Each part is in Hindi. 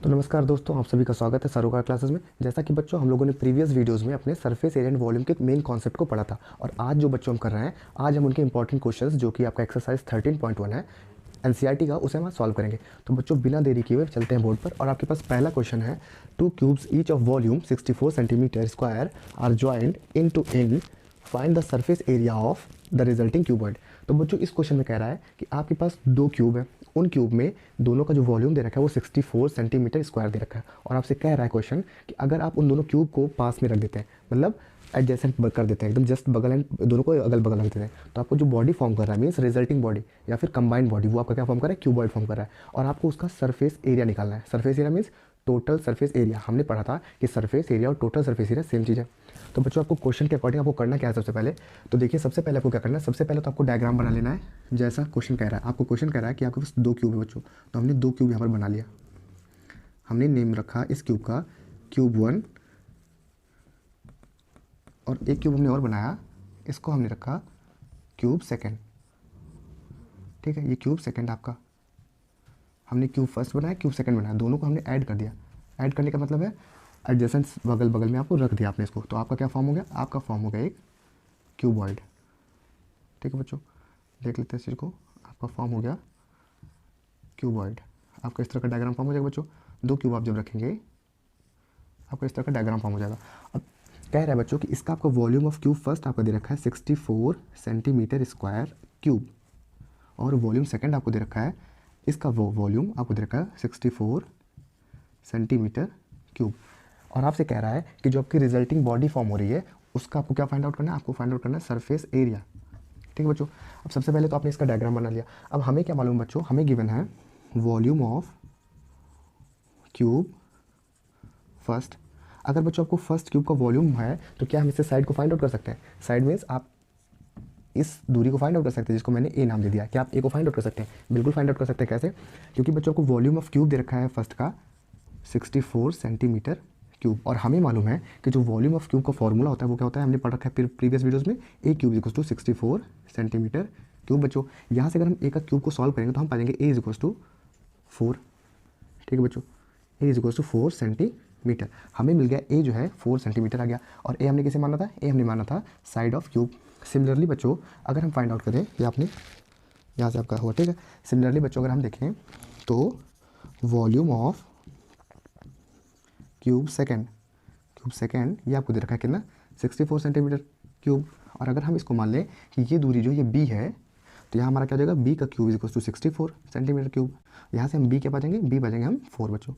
तो नमस्कार दोस्तों, आप सभी का स्वागत है सरोकार क्लासेस में। जैसा कि बच्चों हम लोगों ने प्रीवियस वीडियोस में अपने सरफेस एरिया एंड वॉल्यूम के मेन कॉन्सेप्ट को पढ़ा था, और आज जो बच्चों हम कर रहे हैं, आज हम उनके इंपॉर्टेंट क्वेश्चंस जो कि आपका एक्सरसाइज 13.1 है एनसीईआरटी का, उसे हम सॉल्व करेंगे। तो बच्चों बिना देरी किए हुए चलते हैं बोर्ड पर, और आपके पास पहला क्वेश्चन है, two cubes each of volume 64 centimetre square are joint end to end, find the surface area of the resulting cuboid. तो बच्चों इस क्वेश्चन में कह रहा है कि आपके पास दो क्यूब है, उन क्यूब में दोनों का जो वॉल्यूम दे रखा है वो 64 सेंटीमीटर स्क्वायर दे रखा है, और आपसे कह रहा है क्वेश्चन कि अगर आप उन दोनों क्यूब को पास में रख देते हैं, मतलब एडजेसेंट कर देते हैं, एकदम जस्ट बगल एंड दोनों को अगल बगल रख देते हैं, तो आपको जो बॉडी फॉर्म कर रहा है मीन्स रिजल्टिंग बॉडी या फिर कंबाइंड बॉडी, वो आपका क्या फॉर्म कर रहा है, क्यूबॉइड फॉर्म कर रहा है। और आपको उसका सरफेस एरिया निकालना है। Surface area means total surface area. हमने पढ़ा था कि सरफेस एरिया और टोटल सरफेस एरिया सेम चीज़ है। तो बच्चों आपको क्वेश्चन के अकॉर्डिंग आपको करना क्या है, सबसे पहले तो देखिए, सबसे पहले आपको क्या करना है, सबसे पहले तो आपको डायग्राम बना लेना है। जैसा क्वेश्चन कह रहा है, आपको क्वेश्चन कह रहा है कि आपके पास दो क्यूब है बच्चों, तो हमने दो क्यूब यहाँ पर बना लिया। हमने नेम रखा इस क्यूब का क्यूब 1, और एक क्यूब हमने और बनाया, इसको हमने रखा क्यूब सेकेंड। ठीक है, ये क्यूब सेकेंड आपका, हमने क्यूब फर्स्ट बनाया, क्यूब सेकंड बनाया, दोनों को हमने ऐड कर दिया। ऐड करने का मतलब है एडजेसेंट बगल बगल में आपको रख दिया आपने इसको, तो आपका क्या फॉर्म हो गया, आपका फॉर्म हो गया एक क्यूबॉइड। ठीक है बच्चों, देख लेते हैं इस चीज़ को, आपका फॉर्म हो गया क्यूबॉइड। आपका इस तरह का डायग्राम फॉर्म हो जाएगा बच्चों। दो क्यूब आप जब रखेंगे आपका इस तरह का डायग्राम फॉर्म हो जाएगा। अब कह रहा है बच्चों कि इसका आपका वॉल्यूम ऑफ क्यूब फर्स्ट आपका दे रखा है 64 सेंटीमीटर स्क्वायर क्यूब, और वॉल्यूम सेकेंड आपको दे रखा है, इसका वो वॉल्यूम आपको दे रखा है 64 सेंटीमीटर क्यूब। और आपसे कह रहा है कि जो आपकी रिजल्टिंग बॉडी फॉर्म हो रही है उसका आपको क्या फाइंड आउट करना है, आपको फाइंड आउट करना है सरफेस एरिया। ठीक है बच्चों, अब सबसे पहले तो आपने इसका डायग्राम बना लिया। अब हमें क्या मालूम बच्चों, हमें गिवन है वॉल्यूम ऑफ क्यूब फर्स्ट। अगर बच्चों आपको फर्स्ट क्यूब का वॉल्यूम है तो क्या हम इससे साइड को फाइंड आउट कर सकते हैं। साइड मीन्स आप इस दूरी को फाइंड आउट कर सकते हैं, जिसको मैंने ए नाम दे दिया। क्या आप ए को फाइंड आउट कर सकते हैं? बिल्कुल फाइंड आउट कर सकते हैं। कैसे? क्योंकि बच्चों को वॉल्यूम ऑफ क्यूब दे रखा है फर्स्ट का 64 सेंटीमीटर क्यूब, और हमें मालूम है कि जो वॉल्यूम ऑफ क्यूब का फॉर्मूला होता है वो क्या होता है, हमने पढ़ रखा है प्रीवियस वीडियोस में, a cube equals to 64 centimetre cube. बच्चों यहाँ से अगर हम ए का क्यूब को सॉल्व करेंगे तो हम पाएंगे ए इज इक्वल्स टू 4। ठीक है बच्चों, ए इज इक्वल्स टू 4 सेंटीमीटर। हमें मिल गया ए जो है 4 सेंटीमीटर आ गया, और ए हमने किसे माना था, ए हमने माना था साइड ऑफ क्यूब। सिमिलरली बच्चों अगर हम फाइंड आउट करें, ये आपने यहाँ से आपका हुआ। ठीक है, सिमिलरली बच्चों अगर हम देखें तो वॉल्यूम ऑफ क्यूब सेकेंड ये आपको दे रखा है कितना, 64 सेंटीमीटर क्यूब। और अगर हम इसको मान लें कि ये दूरी जो ये बी है, तो यहाँ हमारा क्या हो जाएगा, बी का cube is equal to 64 centimetre cube. यहाँ से हम बी क्या पाएंगे, बी पाएंगे हम 4 बच्चों।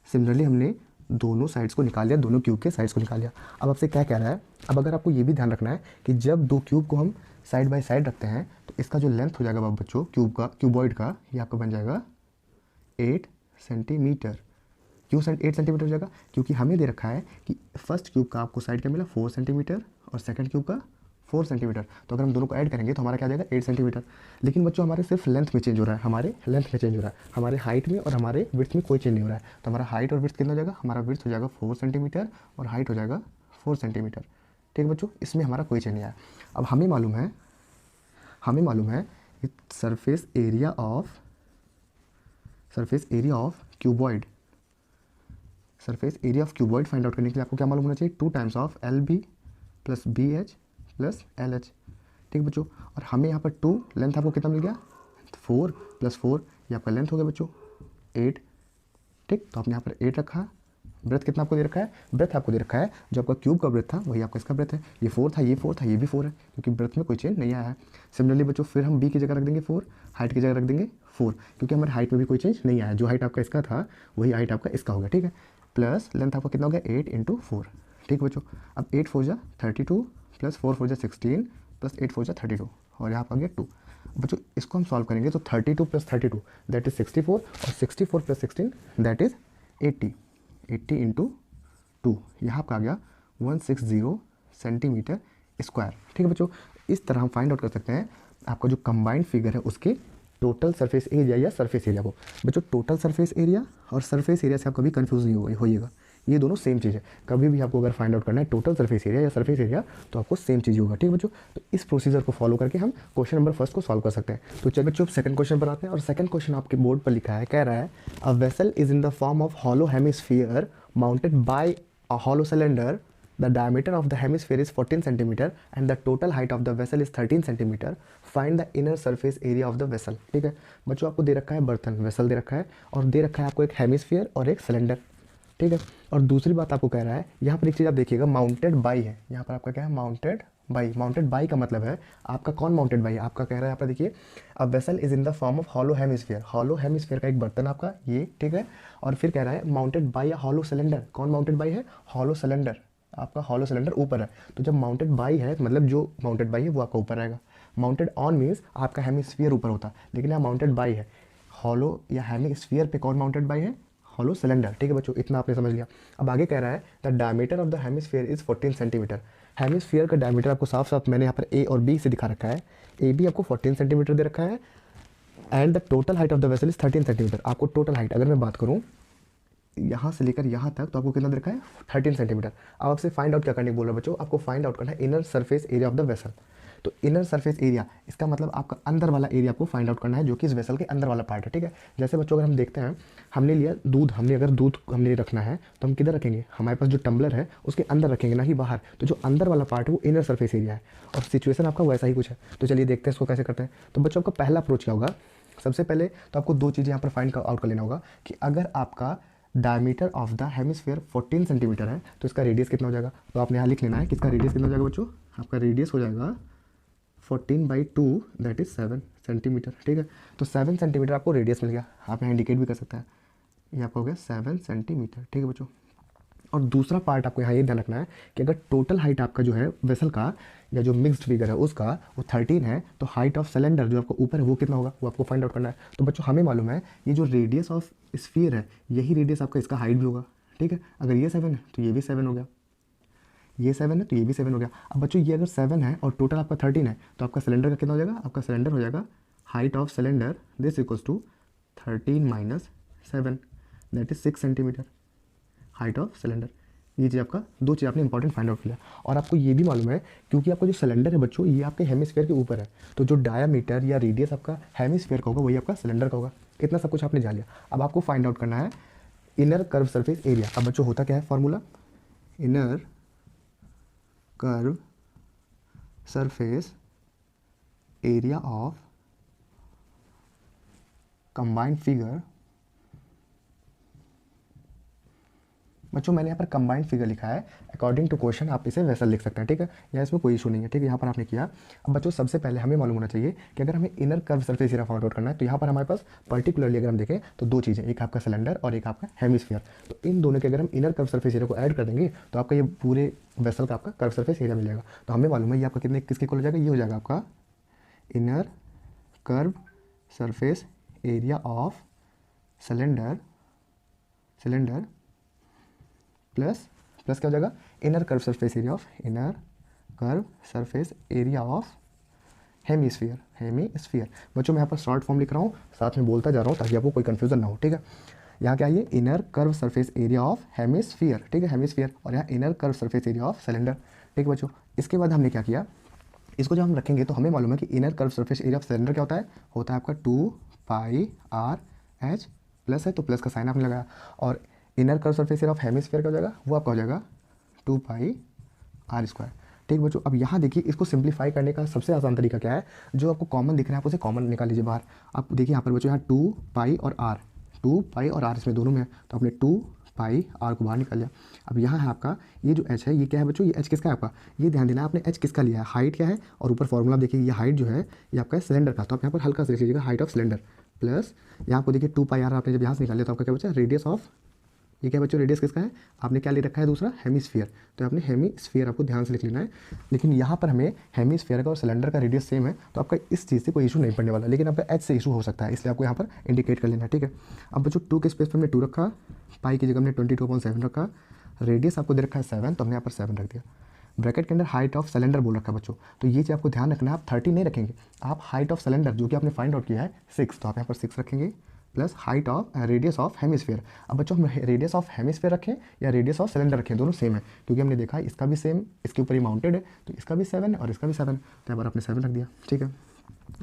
सिमिलरली हमने दोनों साइड्स को निकाल लिया, दोनों क्यूब के साइड्स को निकाल लिया। अब आपसे क्या कह रहा है, अब अगर आपको ये भी ध्यान रखना है कि जब दो क्यूब को हम साइड बाय साइड रखते हैं तो इसका जो लेंथ हो जाएगा बच्चों क्यूब का, क्यूबॉइड का, ये आपका बन जाएगा 8 सेंटीमीटर। क्यों 8 सेंटीमीटर हो जाएगा, क्योंकि हमें दे रखा है कि फर्स्ट क्यूब का आपको साइड क्या मिला 4 सेंटीमीटर, और सेकंड क्यूब का 4 सेंटीमीटर। तो अगर हम दोनों को ऐड करेंगे तो हमारा क्या आ जाएगा 8 सेंटीमीटर। लेकिन बच्चों हमारे सिर्फ लेंथ में चेंज हो रहा है, हमारे लेंथ में चेंज हो रहा है, हमारे हाइट में और हमारे विड्थ में कोई चेंज नहीं हो रहा है। तो हमारा हाइट और विड्थ कितना हो जाएगा, हमारा विड्थ हो जाएगा 4 सेंटीमीटर और हाइट हो जाएगा 4 सेंटीमीटर। ठीक है बच्चों, इसमें हमारा कोई चेंज नहीं आया। अब हमें मालूम है कि surface area of cuboid, surface area of cuboid find out करने के लिए आपको क्या मालूम होना चाहिए, 2 times of l b plus b h plus l h. ठीक बच्चों, और हमें यहाँ पर 2 लेंथ आपको कितना मिल गया, 4 प्लस 4 ये आपका लेंथ हो गया बच्चों 8। ठीक, तो आपने यहाँ पर 8 रखा। ब्रेथ कितना आपको दे रखा है, ब्रेथ आपको दे रखा है जो आपका क्यूब का ब्रेथ था वही आपका इसका ब्रेथ है। ये 4 था, ये 4 था, ये भी 4 है, क्योंकि ब्रेथ में कोई चेंज नहीं आया है। सिमिलरली बच्चों फिर हम बी की जगह रख देंगे 4, हाइट की जगह रख देंगे 4, क्योंकि हमारे हाइट में भी कोई चेंज नहीं आया है। जो हाइट आपका इसका था वही हाइट आपका इसका हो गया। ठीक है, प्लस लेंथ आपका कितना हो गया 8 इंटू 4। ठीक बच्चों, अब 8 4 जा 32 प्लस 4 4 जा 16 प्लस 8 4 जा 32, और यहाँ पर आ गया 2। बच्चों इसको हम सॉल्व करेंगे तो 32 प्लस 32 दैट इज 64, और 64 प्लस 16 दैट इज 80 इंटू 2, यहाँ आपका आ गया 160 सेंटीमीटर स्क्वायर। ठीक है बच्चों, इस तरह हम फाइंड आउट कर सकते हैं आपका जो कंबाइंड फिगर है उसके टोटल सरफेस एरिया या सरफेस एरिया को। बच्चों टोटल सरफेस एरिया और सरफेस एरिया से आप कभी कंफ्यूज नहीं होइएगा, ये दोनों सेम चीज़ है। कभी भी आपको अगर फाइंड आउट करना है टोटल सरफेस एरिया या सरफेस एरिया, तो आपको सेम चीज़ होगा। ठीक है बच्चों, तो इस प्रोसीजर को फॉलो करके हम क्वेश्चन नंबर फर्स्ट को सॉल्व कर सकते हैं। तो चलो बच्चों सेकंड क्वेश्चन पर आते हैं, और सेकंड क्वेश्चन आपके बोर्ड पर लिखा है, कह रहा है a vessel is in the form of hollow hemisphere mounted by a hollow cylinder. The diameter of the hemisphere is 14 cm and the total height of the vessel is 13 cm. Find the inner surface area of the vessel. ठीक है बच्चों, आपको दे रखा है बर्तन, वेसल दे रखा है, और दे रखा है आपको एक हेमिस्फीयर और एक सिलेंडर। ठीक है, और दूसरी बात आपको कह रहा है, यहाँ पर एक चीज़ आप देखिएगा, माउंटेड बाई है। यहाँ पर आपका क्या है, माउंटेड बाई। माउंटेड बाई का मतलब है आपका कौन माउंटेड बाई है, आपका कह रहा है यहाँ पर देखिए, अ vessel is in the form of hollow hemisphere. Hollow hemisphere का एक बर्तन आपका ये, ठीक है, और फिर कह रहा है माउंटेड बाई या हॉलो सिलेंडर। कौन माउंटेड बाई है, हॉलो सिलेंडर। आपका हॉलो सिलेंडर ऊपर है, तो जब माउंटेड बाई है मतलब जो माउंटेड बाई है वो आपका ऊपर आएगा। माउंटेड ऑन मीन्स आपका हेमिस्फीयर ऊपर होता है, लेकिन यहाँ माउंटेड बाई है। हॉलो या हेमिस्फीयर पे कौन माउंटेड बाई है, हॉलो सिलेंडर। ठीक है बच्चों, इतना आपने समझ लिया। अब आगे कह रहा है the diameter of the hemisphere is 14 centimetre. Hemisphere का डायमीटर आपको साफ साफ मैंने यहाँ पर ए और बी से दिखा रखा है। ए बी आपको 14 सेंटीमीटर दे रखा है, and the total height of the vessel is 13 centimetre. आपको टोटल हाइट अगर मैं बात करूँ यहाँ से लेकर यहाँ तक, तो आपको कितना दे रखा है, 13 सेंटीमीटर। अब आपसे फाइंड आउट क्या करने बोल रहा है बच्चों, आपको फाइंड आउट करना है inner surface area of the vessel. तो इनर सरफेस एरिया, इसका मतलब आपका अंदर वाला एरिया आपको फाइंड आउट करना है, जो कि इस वेसल के अंदर वाला पार्ट है। ठीक है, जैसे बच्चों अगर हम देखते हैं, हमने लिया दूध, अगर दूध हमने रखना है तो हम किधर रखेंगे, हमारे पास जो टम्बलर है उसके अंदर रखेंगे, ना कि बाहर। तो जो अंदर वाला पार्ट है वो इनर सरफेस एरिया है, और सिचुएशन आपका वैसा ही कुछ है। तो चलिए देखते हैं इसको कैसे करते हैं। तो बच्चों आपका पहला अप्रोच क्या होगा, सबसे पहले तो आपको दो चीज़ें यहाँ पर फाइंड आउट कर लेना होगा, कि अगर आपका diameter of the hemisphere 14 centimetre है तो इसका रेडियस कितना हो जाएगा। तो आपने यहाँ लिख लेना है कि इसका रेडियस कितना हो जाएगा बच्चों, आपका रेडियस हो जाएगा 14/2 दैट इज़ 7 सेंटीमीटर। ठीक है, तो 7 सेंटीमीटर आपको रेडियस मिल गया, आप यहाँ इंडिकेट भी कर सकते हैं, ये आपका हो गया 7 सेंटीमीटर। ठीक है बच्चों, और दूसरा पार्ट आपको यहाँ ये ध्यान रखना है कि अगर टोटल हाइट आपका जो है वेसल का, या जो मिक्स्ड फिगर है उसका, वो 13 है, तो हाइट ऑफ सिलेंडर जो आपको ऊपर है वो कितना होगा, वो आपको फाइंड आउट करना है। तो बच्चों हमें मालूम है ये जो रेडियस ऑफ स्फीयर है, यही रेडियस आपका इसका हाइट भी होगा। ठीक है, अगर ये 7 है तो ये भी 7 हो गया, ये 7 है तो ये भी 7 हो गया। अब बच्चों ये अगर 7 है और टोटल आपका 13 है, तो आपका सिलेंडर का कितना हो जाएगा, आपका सिलेंडर हो जाएगा height of cylinder this equals to 13 - 7 that is 6 centimetre height of cylinder. ये चीज़ आपका, दो चीज़ आपने इंपॉर्टेंट फाइंड आउट किया। और आपको ये भी मालूम है, क्योंकि आपका जो सिलेंडर है बच्चों ये आपके हेमिस्फीयर के ऊपर है, तो जो डायामीटर या रेडियस आपका हेमिस्फीयर का होगा वही आपका सिलेंडर का होगा। इतना सब कुछ आपने जान लिया। अब आपको फाइंड आउट करना है इनर कर्व सरफेस एरिया। अब बच्चों होता क्या है formula, inner curve surface area of combined figure. बच्चों मैंने यहाँ पर कंबाइंड फिगर लिखा है, अकॉर्डिंग टू क्वेश्चन आप इसे वैसा लिख सकते हैं। ठीक है, या इसमें कोई इशू नहीं है। ठीक है, यहाँ पर आपने किया। अब बच्चों सबसे पहले हमें मालूम होना चाहिए कि अगर हमें inner curve surface area find out करना है, तो यहाँ पर हमारे पास पर्टिकुलरली अगर हम देखें तो दो चीज़ें, एक आपका सिलेंडर और एक आपका हेमिस्फीयर। तो इन दोनों के अगर हम इनर कर्व सरफेस एरिया को ऐड कर देंगे तो आपका ये पूरे वेसल का आपका कर्व सरफेस एरिया मिल जाएगा। तो हमें मालूम है ये आपका कितने किसके इक्वल हो जाएगा, ये हो जाएगा आपका inner curve surface area of cylinder plus क्या हो जाएगा, inner curve surface area of hemisphere. बच्चों मैं यहाँ पर शॉर्ट फॉर्म लिख रहा हूँ, साथ में बोलता जा रहा हूँ ताकि आपको कोई कंफ्यूजन ना हो। ठीक है, यहाँ क्या है, inner curve surface area of hemisphere. ठीक है, हेमिस्फीयर, और यहाँ inner curve surface area of cylinder. ठीक है बच्चों, इसके बाद हमने क्या किया, इसको जब हम रखेंगे तो हमें मालूम है कि inner curve surface area of cylinder क्या होता है आपका 2πr/h प्लस है, तो प्लस का साइन आपने लगाया। और inner curve surface area of hemisphere का हो जाएगा, वो आपका हो जाएगा 2πr²। ठीक बच्चों, अब यहाँ देखिए इसको सिंप्लीफाई करने का सबसे आसान तरीका क्या है, जो आपको कॉमन दिख रहा है आप उसे कॉमन निकाल लीजिए बाहर। आप देखिए यहाँ पर बच्चों, यहाँ 2π और r इसमें दोनों में है, तो आपने 2πr को बाहर निकाल लिया। अब यहाँ है आपका ये जो h है, ये क्या है बच्चों, ये h किसका है आपका, ये ध्यान देना आपने h किसका लिया है, हाइट क्या है, और ऊपर फॉर्मूला देखिए ये हाइट जो है ये आपका है सिलेंडर का, तो आप यहाँ पर हल्का से लिख लीजिएगा हाइट ऑफ सिलेंडर प्लस यहाँ आपको देखिए 2πr आपने जब यहाँ से निकाल लिया तो आपका क्या बचा, रेडियस ऑफ, ये क्या बच्चों रेडियस किसका है, आपने क्या ले रखा है दूसरा हेमिस्फीयर, तो आपने हेमिस्फीयर आपको ध्यान से लिख लेना है। लेकिन यहाँ पर हमें हेमिस्फीयर का और सिलेंडर का रेडियस सेम है, तो आपका इस चीज़ से कोई इशू नहीं पड़ने वाला, लेकिन आपका एच से इशू हो सकता है, इसलिए आपको यहाँ पर इंडिकेट कर लेना है। ठीक है, अब बच्चों 2 के स्पेस पर हमने 2 रखा, पाई की जगह हमने 22/7 रखा, रेडियस आपको दे रखा है 7, तो हमने यहाँ पर 7 रख दिया। ब्रैकेट के अंदर हाइट ऑफ सिलेंडर बोल रखा है बच्चों, तो ये चीज़ आपको ध्यान रखना है, आप 30 नहीं रखेंगे, आप हाइट ऑफ सिलेंडर जो कि आपने फाइंड आउट किया है 6, तो आप यहाँ पर 6 रखेंगे plus height of radius of hemisphere. अब बच्चों हम रेडियस ऑफ हेमिस्फीयर रखें या रेडियस ऑफ सिलेंडर रखें, दोनों सेम है, क्योंकि हमने देखा है इसका भी सेम, इसके ऊपर ही माउंटेड है, तो इसका भी 7 है और इसका भी 7, तो यहाँ पर आपने 7 रख दिया। ठीक है,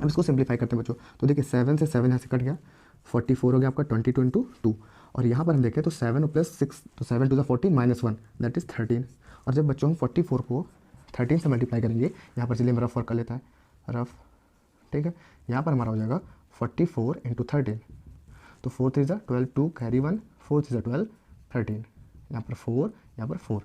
अब इसको सिंप्लीफाई करते हैं बच्चों, तो देखिए 7 से 7 यहाँ से कट गया, 44 हो गया आपका 22 × 2, और यहाँ पर हम देखें तो 7 प्लस 6, तो 7 × 14 -1 दैट इज़ 13। और जब बच्चों हम 44 को 13 से मल्टीप्लाई करेंगे, यहाँ पर चलिए हम रफ वर्क कर लेता है, रफ। ठीक है, यहाँ पर हमारा हो जाएगा 44 × 13, तो 4 3 12, 2 कैरी 1, 4 3 12, 13, यहाँ पर 4, यहाँ पर 4,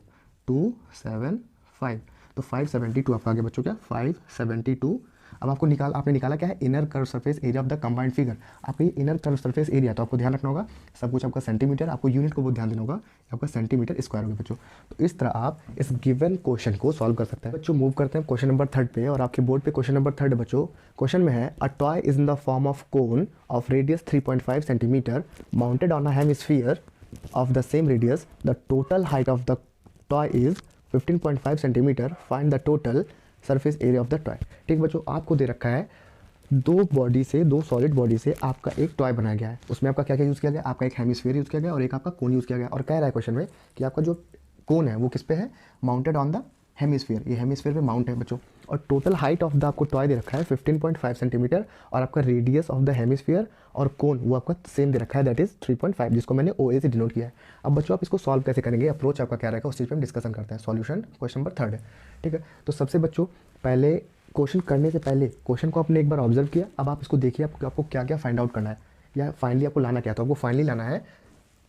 2 7 5, तो 572 आपका आगे बच्चों क्या 572। अब आपको आपने निकाला क्या है, inner curve surface area of the combined figure. आपका ये इनर कर्व सरफेस एरिया, तो आपको ध्यान रखना होगा सब कुछ आपका सेंटीमीटर, आपको यूनिट को बहुत ध्यान देना होगा, आपका सेंटीमीटर स्क्वायर होगा बच्चों। तो इस तरह आप इस गिवन क्वेश्चन को सॉल्व कर सकते हैं बच्चों। मूव करते हैं क्वेश्चन नंबर 3 पे, और आपके बोर्ड पे क्वेश्चन नंबर 3 बच्चों। क्वेश्चन में है a toy is in the form of cone of radius 3.5 centimetre mounted on a hemisphere of the same radius. The total height of the toy is 15.5 centimetre. Find the total surface area of the toy. ठीक बच्चों, आपको दे रखा है दो सॉलिड बॉडी से आपका एक टॉय बनाया गया है। उसमें आपका क्या क्या यूज़ किया गया, आपका एक हेमिस्फीयर यूज़ किया गया और एक आपका कोन यूज़ किया गया। और कह रहा है क्वेश्चन में कि आपका जो कोन है वो किस पे है, माउंटेड ऑन द हेमिस्फीयर, ये हेमिस्फीयर पे माउंट है बच्चों। और टोटल हाइट ऑफ द आपको टॉय दे रखा है 15.5 सेंटीमीटर, और आपका रेडियस ऑफ द हेमिस्फीयर और कोन वो आपका सेम दे रखा है, दैट इज 3.5, जिसको मैंने OA से डिनोट किया है। अब बच्चों आप इसको सॉल्व कैसे करेंगे, अप्रोच आपका क्या रहेगा, उस चीज़ पर हम डिस्कशन करते हैं। सॉल्यूशन क्वेश्चन नंबर 3 है। ठीक है, तो सबसे बच्चों पहले क्वेश्चन करने से पहले क्वेश्चन को आपने एक बार ऑब्जर्व किया, अब आप इसको देखिए आपको क्या क्या फाइंड आउट करना है, या फाइनली आपको लाना क्या है। तो आपको फाइनली लाना है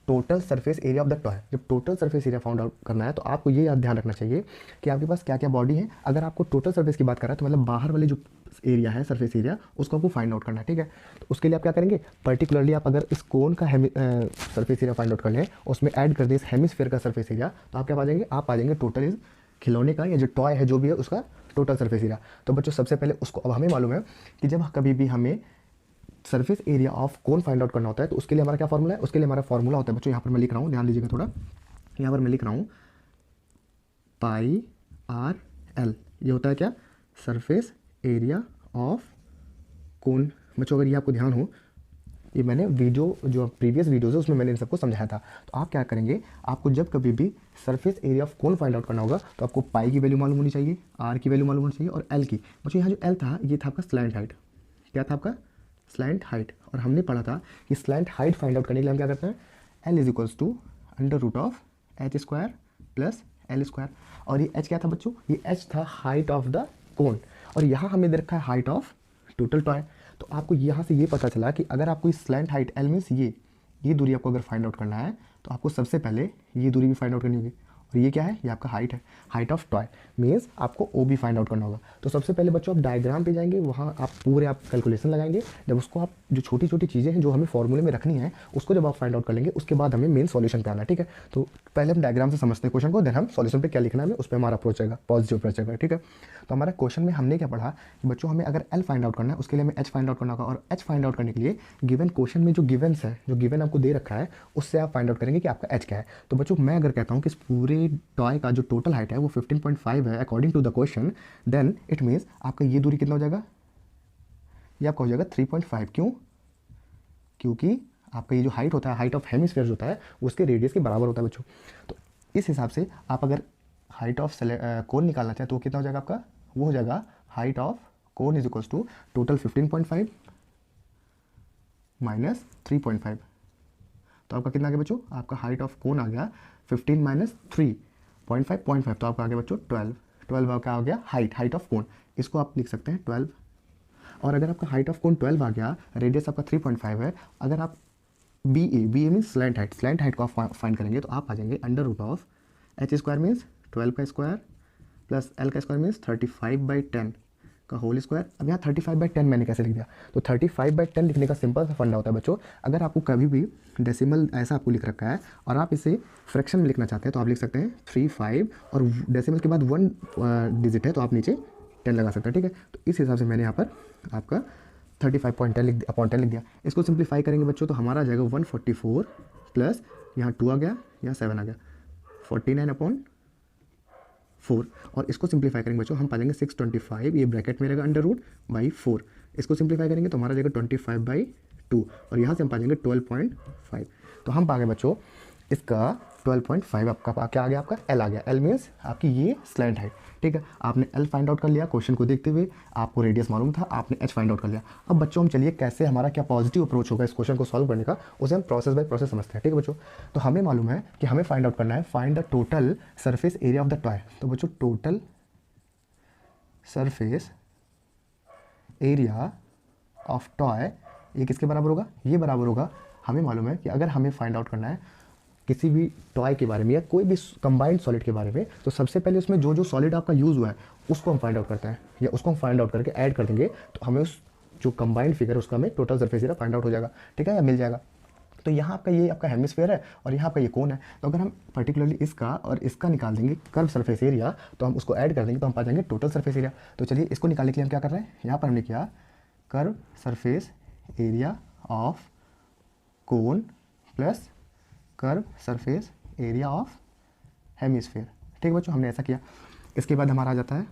total surface area of the toy. जब total surface area found out करना है तो आपको ये याद ध्यान रखना चाहिए कि आपके पास क्या क्या बॉडी है। अगर आपको टोटल सरफेस की बात कर रहा है तो मतलब बाहर वाले जो एरिया है सरफेस एरिया, उसको आपको फाइंड आउट करना है। ठीक है, तो उसके लिए आप क्या करेंगे, पर्टिकुलरली आप अगर इस कोन का सरफेस एरिया फाइंड आउट कर लें, उसमें ऐड कर दें इस हेमिस्फीयर का सरफेस एरिया, तो आप क्या आ जाएंगे टोटल इस खिलौने का या जो टॉय है जो भी है उसका टोटल सरफेस एरिया। तो बच्चों सबसे पहले उसको, अब हमें मालूम है कि जब कभी भी हमें surface area of cone find out करना होता है तो उसके लिए हमारा क्या फॉर्मूला है, उसके लिए हमारा फॉर्मूला होता है बच्चों, यहाँ पर मैं लिख रहा हूँ, ध्यान दीजिएगा थोड़ा, यहाँ पर मैं लिख रहा हूँ πr/l, ये होता है क्या, सरफेस एरिया ऑफ कोन। बच्चों अगर ये आपको ध्यान हो, ये मैंने वीडियो जो प्रीवियस वीडियोज़ है उसमें मैंने इन सबको समझाया था। तो आप क्या करेंगे, आपको जब कभी भी surface area of cone find out करना होगा तो आपको पाई की वैल्यू मालूम होनी चाहिए, आर की वैल्यू मालूम होनी चाहिए और एल की। बच्चों यहाँ जो एल था ये था आपका स्लैंट हाइट, क्या था आपका स्लैंट हाइट, और हमने पढ़ा था कि स्लैंट हाइट फाइंड आउट करने के लिए हम क्या करते हैं, L is equals to √h² plus L²। और ये h क्या था बच्चों, ये h था हाइट ऑफ द कोन, और यहाँ हमें दे रखा है हाइट ऑफ टोटल टॉय। तो आपको यहाँ से ये पता चला कि अगर आपको इस स्लैंट हाइट L मीन्स ये दूरी आपको अगर फाइंड आउट करना है तो आपको सबसे पहले ये दूरी भी फाइंड आउट करनी होगी। और ये क्या है, ये आपका हाइट है, हाइट ऑफ टॉय मीन्स आपको OB फाइंड आउट करना होगा। तो सबसे पहले बच्चों आप डायग्राम पे जाएंगे, वहाँ आप पूरे आप कैलकुलेशन लगाएंगे। जब उसको आप जो छोटी छोटी चीज़ें हैं जो हमें फॉर्मूले में रखनी है उसको जब आप फाइंड आउट कर लेंगे उसके बाद हमें मेन सॉल्यूशन पे आना है। ठीक है, तो पहले हम डायग्राम से समझते हैं क्वेश्चन को, देन हम सॉल्यूशन पे क्या लिखना है उस पर हमारा अप्रोच रहेगा, पॉजिटिव अप्रोच रहेगा। ठीक है, तो हमारा क्वेश्चन में हमने क्या पढ़ा कि बच्चों हमें अगर L फाइंड आउट करना है उसके लिए हमें H फाइंड आउट करना होगा, और H फाइंड आउट करने के लिए गिवन क्वेश्चन में जो गिवन्स है, जो गिवन आपको दे रखा है उससे आप फाइंड आउट करेंगे कि आपका H क्या है। तो बच्चों मैं अगर कहता हूँ कि इस पूरे टॉय का जो टोटल हाइट है वो 15.5 है according to the question, then it means आपका ये दूरी कितना हो जाएगा, ये आपका हो जाएगा 3.5। क्यों, क्योंकि आपका ये जो हाइट होता है, हाइट ऑफ हेमिस्फीयर होता है उसके रेडियस के बराबर होता है बच्चों। तो इस हिसाब से आप अगर हाइट ऑफ कोन निकालना चाहे तो कितना हो जाएगा आपका, वो हो जाएगा height of cone is equals to total 15.5 minus 3.5। तो आपका कितना आ गया बच्चों, आपका हाइट ऑफ कोन आ गया 15 माइनस 3.5, तो आपका आ गया बच्चों 12 आपका आ गया हाइट ऑफ कोन, इसको आप लिख सकते हैं 12। और अगर आपका हाइट ऑफ कोन 12 आ गया, रेडियस आपका 3.5 है, अगर आप BA मीन्स स्लैंट हाइट को आप फाइंड करेंगे तो आप आ जाएंगे √h² मीन्स 12 का स्क्वायर प्लस L का स्क्वायर मीन्स 35/10 का होल स्क्वायर। अब यहाँ 35/10 मैंने कैसे लिख दिया, तो 35/10 लिखने का सिंपल सा फंडा होता है बच्चों, अगर आपको कभी भी डेसिमल ऐसा आपको लिख रखा है और आप इसे फ्रैक्शन में लिखना चाहते हैं तो आप लिख सकते हैं 35 और डेसिमल के बाद 1 डिजिट है तो आप नीचे 10 लगा सकते हैं। ठीक है, तो इस हिसाब से मैंने यहाँ पर आपका 35.10 लिख दिया। इसको सिंप्लीफाई करेंगे बच्चों तो हमारा आ जाएगा 144 प्लस यहाँ 2 आ गया, यहाँ 7 आ गया, 49/4। और इसको सिंप्लीफाई करेंगे बच्चों हम पा जाएंगे 625, ये ब्रैकेट में रहेगा √/4। इसको सिंप्लीफाई करेंगे तो हमारा जाएगा 25/2 2 और यहाँ से हम पा जाएंगे 12.5। तो हम पा गए बच्चों इसका 12.5 आपका क्या आ गया, आपका एल आ गया। एल मीन्स आपकी ये स्लैंट हाइट, ठीक है। आपने एल फाइंड आउट कर लिया क्वेश्चन को देखते हुए, आपको रेडियस मालूम था, आपने एच फाइंड आउट कर लिया। अब बच्चों हम चलिए कैसे हमारा क्या पॉजिटिव अप्रोच होगा इस क्वेश्चन को सॉल्व करने का, उसे हम प्रोसेस बाय प्रोसेस समझते हैं, ठीक है बच्चों। तो हमें मालूम है कि हमें फाइंड आउट करना है find the total surface area of the toy. तो बच्चों total surface area of toy ये किसके बराबर होगा, ये बराबर होगा, हमें मालूम है कि अगर हमें फाइंड आउट करना है किसी भी टॉय के बारे में या कोई भी कंबाइंड सॉलिड के बारे में, तो सबसे पहले उसमें जो जो सॉलिड आपका यूज़ हुआ है उसको हम फाइंड आउट करते हैं, या उसको हम फाइंड आउट करके ऐड कर देंगे, तो हमें उस जो कंबाइंड फिगर उसका हमें total surface area find out हो जाएगा, ठीक है, या मिल जाएगा। तो यहाँ आपका ये आपका हेमिस्फीयर है और यहाँ आपका ये कोन है। तो अगर हम पर्टिकुलरली इसका और इसका निकाल देंगे कर्व सरफेस एरिया, तो हम उसको ऐड कर देंगे तो हम पा जाएंगे टोटल सरफेस एरिया। तो चलिए इसको निकालने के लिए हम क्या कर रहे हैं, यहाँ पर हमने किया curve surface area of cone plus curve surface area of hemisphere, ठीक है बच्चों, हमने ऐसा किया। इसके बाद हमारा आ जाता है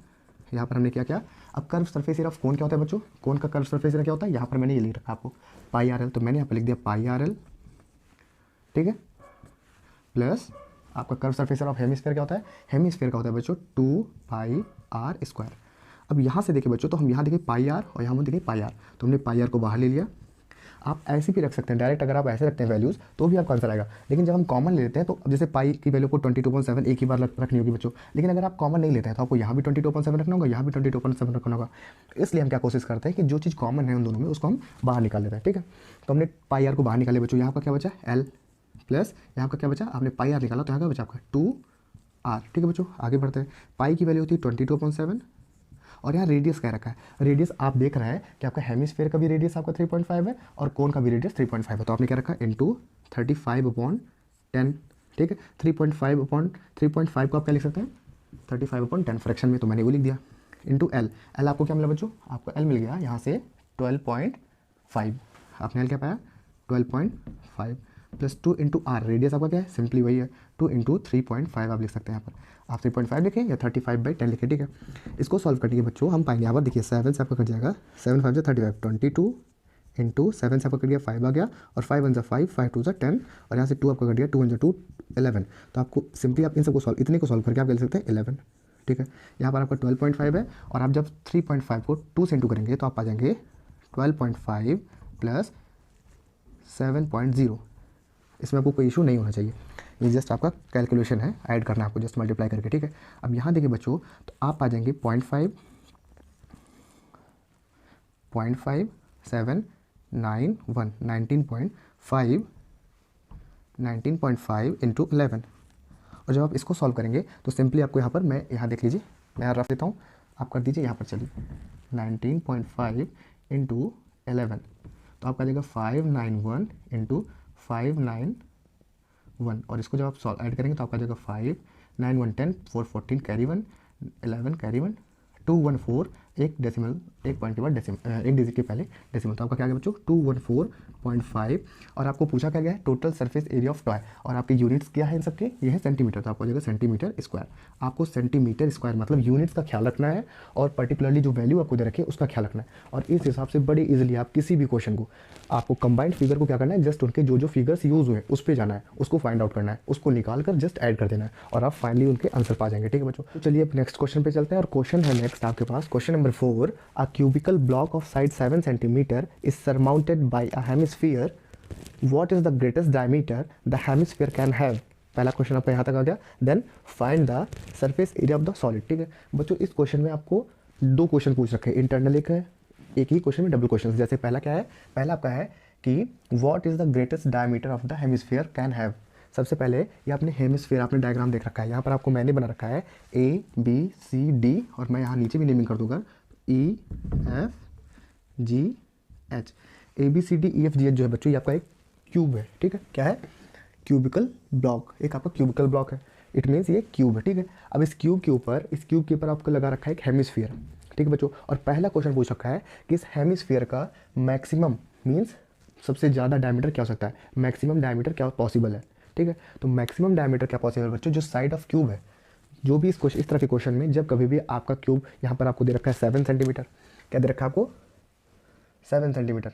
यहाँ पर हमने क्या किया, अब कर्व सरफेस एरिया ऑफ कोन क्या होता है बच्चों, कोन का कर्व सरफेस एरिया क्या होता है, यहाँ पर मैंने ये लिख रखा आपको पाई आर एल, तो मैंने यहाँ पर लिख दिया पाई आर एल, ठीक है, प्लस आपका curve surface area of hemisphere क्या होता है, हेमिस्फीयर का होता है बच्चों 2 पाई आर स्क्वायर। अब यहाँ से देखिए बच्चों, तो हम यहाँ देखिए पाई आर और यहाँ देखिए पाई आर, तो हमने पाई आर को बाहर ले लिया। आप ऐसे भी रख सकते हैं डायरेक्ट, अगर आप ऐसे रखते हैं वैल्यूज़ तो भी आपका आंसर आएगा, लेकिन जब हम कॉमन ले लेते हैं तो जैसे पाई की वैल्यू को 22.7 एक ही बार रखनी होगी बच्चों, लेकिन अगर आप कॉमन नहीं लेते हैं तो आपको यहाँ भी 22.7 रखना होगा, यहाँ भी 22.7 रखना होगा। इसलिए हम क्या कोशिश करते हैं कि जो चीज़ कॉमन है उन दोनों में उसको हम बाहर निकाल लेते हैं, ठीक है। तो हमने पाई आर को बाहर निकाले बच्चों, यहाँ पर क्या बचा एल प्लस यहाँ का क्या बचा, आपने पाई आर निकाला तो यहाँ का बचा आपका 2 आर, ठीक है बच्चों। आगे बढ़ते हैं, पाई की वैल्यू होती है 22.7 और यहाँ रेडियस कह रखा है, रेडियस आप देख रहे हैं कि आपका हेमिस्फीयर का भी रेडियस आपका 3.5 है और कोन का भी रेडियस 3.5 है, तो आपने क्या रखा इंटू 35/10, ठीक है। 3.5 को आप क्या लिख सकते हैं 35/10 फ्रैक्शन में, तो मैंने वो लिख दिया इंटू एल। एल आपको क्या मिला बच्चों, आपको एल मिल गया यहाँ से 12.5, आपने एल क्या पाया 12.5 प्लस 2 इंटू आर, रेडियस आपका क्या है सिंपली वही है 2 इंटू 3.5 आप लिख सकते हैं यहाँ पर, आप 3.5 लिखें या 35/10 लिखें, ठीक है। इसको सॉल्व करने के बच्चों हम पाएंगे यहाँ पर देखिए 7 से आपका कट जाएगा, 7 5 से 35, 22 इंटू 7 से आपका कट गया 5 आ गया और 5 1 से 5, 5 2 से 10 और यहाँ से 2 आपका कट गया 2 1 से 2 11। तो आपको सिंपली आप इन सबको सॉल्व इतने को सॉल्व करके आप लिख सकते हैं 11, ठीक है। यहाँ पर आपका 12.5 है और आप जब 3.5 को 2 से इंटू करेंगे तो आप आ जाएंगे 12.5 प्लस 7.0। इसमें आपको कोई इशू नहीं होना चाहिए, ये जस्ट आपका कैलकुलेशन है, ऐड करना है आपको जस्ट मल्टीप्लाई करके, ठीक है। अब यहाँ देखिए बच्चों, तो आप आ जाएंगे 0.5 19.5 इंटू 11। और जब आप इसको सॉल्व करेंगे तो सिंपली आपको यहाँ पर मैं यहाँ देख लीजिए, मैं यहाँ रख देता हूँ, आप कर दीजिए यहाँ पर चलिए 19.5 इंटू 11, तो आपका आ जाएगा 591 इंटू 591 और इसको जब आप सॉल्व ऐड करेंगे तो आपका जाएगा 5 9 1 10 4 14 कैरी 1 11 कैरी 1 2 1 4 एक डेसिमल एक पॉइंट के बाद डेसिमल एक डिजिट के पहले डेसिमल, तो आपका क्या गया बच्चों 214.5 और आपको पूछा क्या गया है total surface area of toy और आपके यूनिट्स क्या है इन सबके, ये है सेंटीमीटर, तो आपको हो जाएगा सेंटीमीटर स्क्वायर। आपको सेंटीमीटर स्क्वायर मतलब यूनिट्स का ख्याल रखना है और पर्टिकुलरली जो वैल्यू आपको दे रखे उसका ख्याल रखना है और इस हिसाब से बड़े इजीली आप किसी भी क्वेश्चन को आपको कंबाइंड फिगर को क्या करना है, जस्ट उनके जो जो फिगर्स यूज हुए उस पर जाना है, उसको फाइंड आउट करना है, उसको निकाल कर जस्ट ऐड कर देना है और आप फाइनली उनके आंसर पा जाएंगे, ठीक है बच्चों। तो चलिए अब नेक्स्ट क्वेश्चन पे चलते हैं और क्वेश्चन है नेक्स्ट आपके पास question number 4, a cubical block of size 7 centimeter is surmounted by a hemisphere. What is the greatest diameter the hemisphere can have? पहला क्वेश्चन आपका यहाँ तक आ गया। Then find the surface area of the solid, ठीक है बच्चों। इस क्वेश्चन में आपको दो क्वेश्चन पूछ रखे हैं, इंटरनल एक है, एक ही क्वेश्चन में डबल क्वेश्चन। जैसे पहला क्या है, पहला आपका है कि what is the greatest diameter of the hemisphere can have. सबसे पहले ये आपने हेमिस्फीयर आपने डायग्राम देख रखा है, यहाँ पर आपको मैंने बना रखा है ABCD और मैं यहाँ नीचे भी नेमिंग कर दूंगा EFGH। ABCDEFGH जो है बच्चों ये आपका एक क्यूब है, ठीक है, क्या है क्यूबिकल ब्लॉक, एक आपका क्यूबिकल ब्लॉक है, इट मीन्स ये क्यूब है, ठीक है। अब इस क्यूब के ऊपर आपको लगा रखा है एक हेमिस्फीयर, ठीक है बच्चों। और पहला क्वेश्चन पूछ रखा है कि इस हेमिस्फीयर का मैक्सिमम मीन्स सबसे ज़्यादा डायमीटर क्या हो सकता है, मैक्सिमम डायमीटर क्या पॉसिबल है, ठीक है। तो मैक्सिमम डायमीटर क्या पॉसिबल है बच्चों, जो साइड ऑफ क्यूब है, जो भी इस तरह के क्वेश्चन में जब कभी भी आपका क्यूब यहाँ पर आपको दे रखा है 7 सेंटीमीटर, क्या दे रखा है आपको 7 सेंटीमीटर,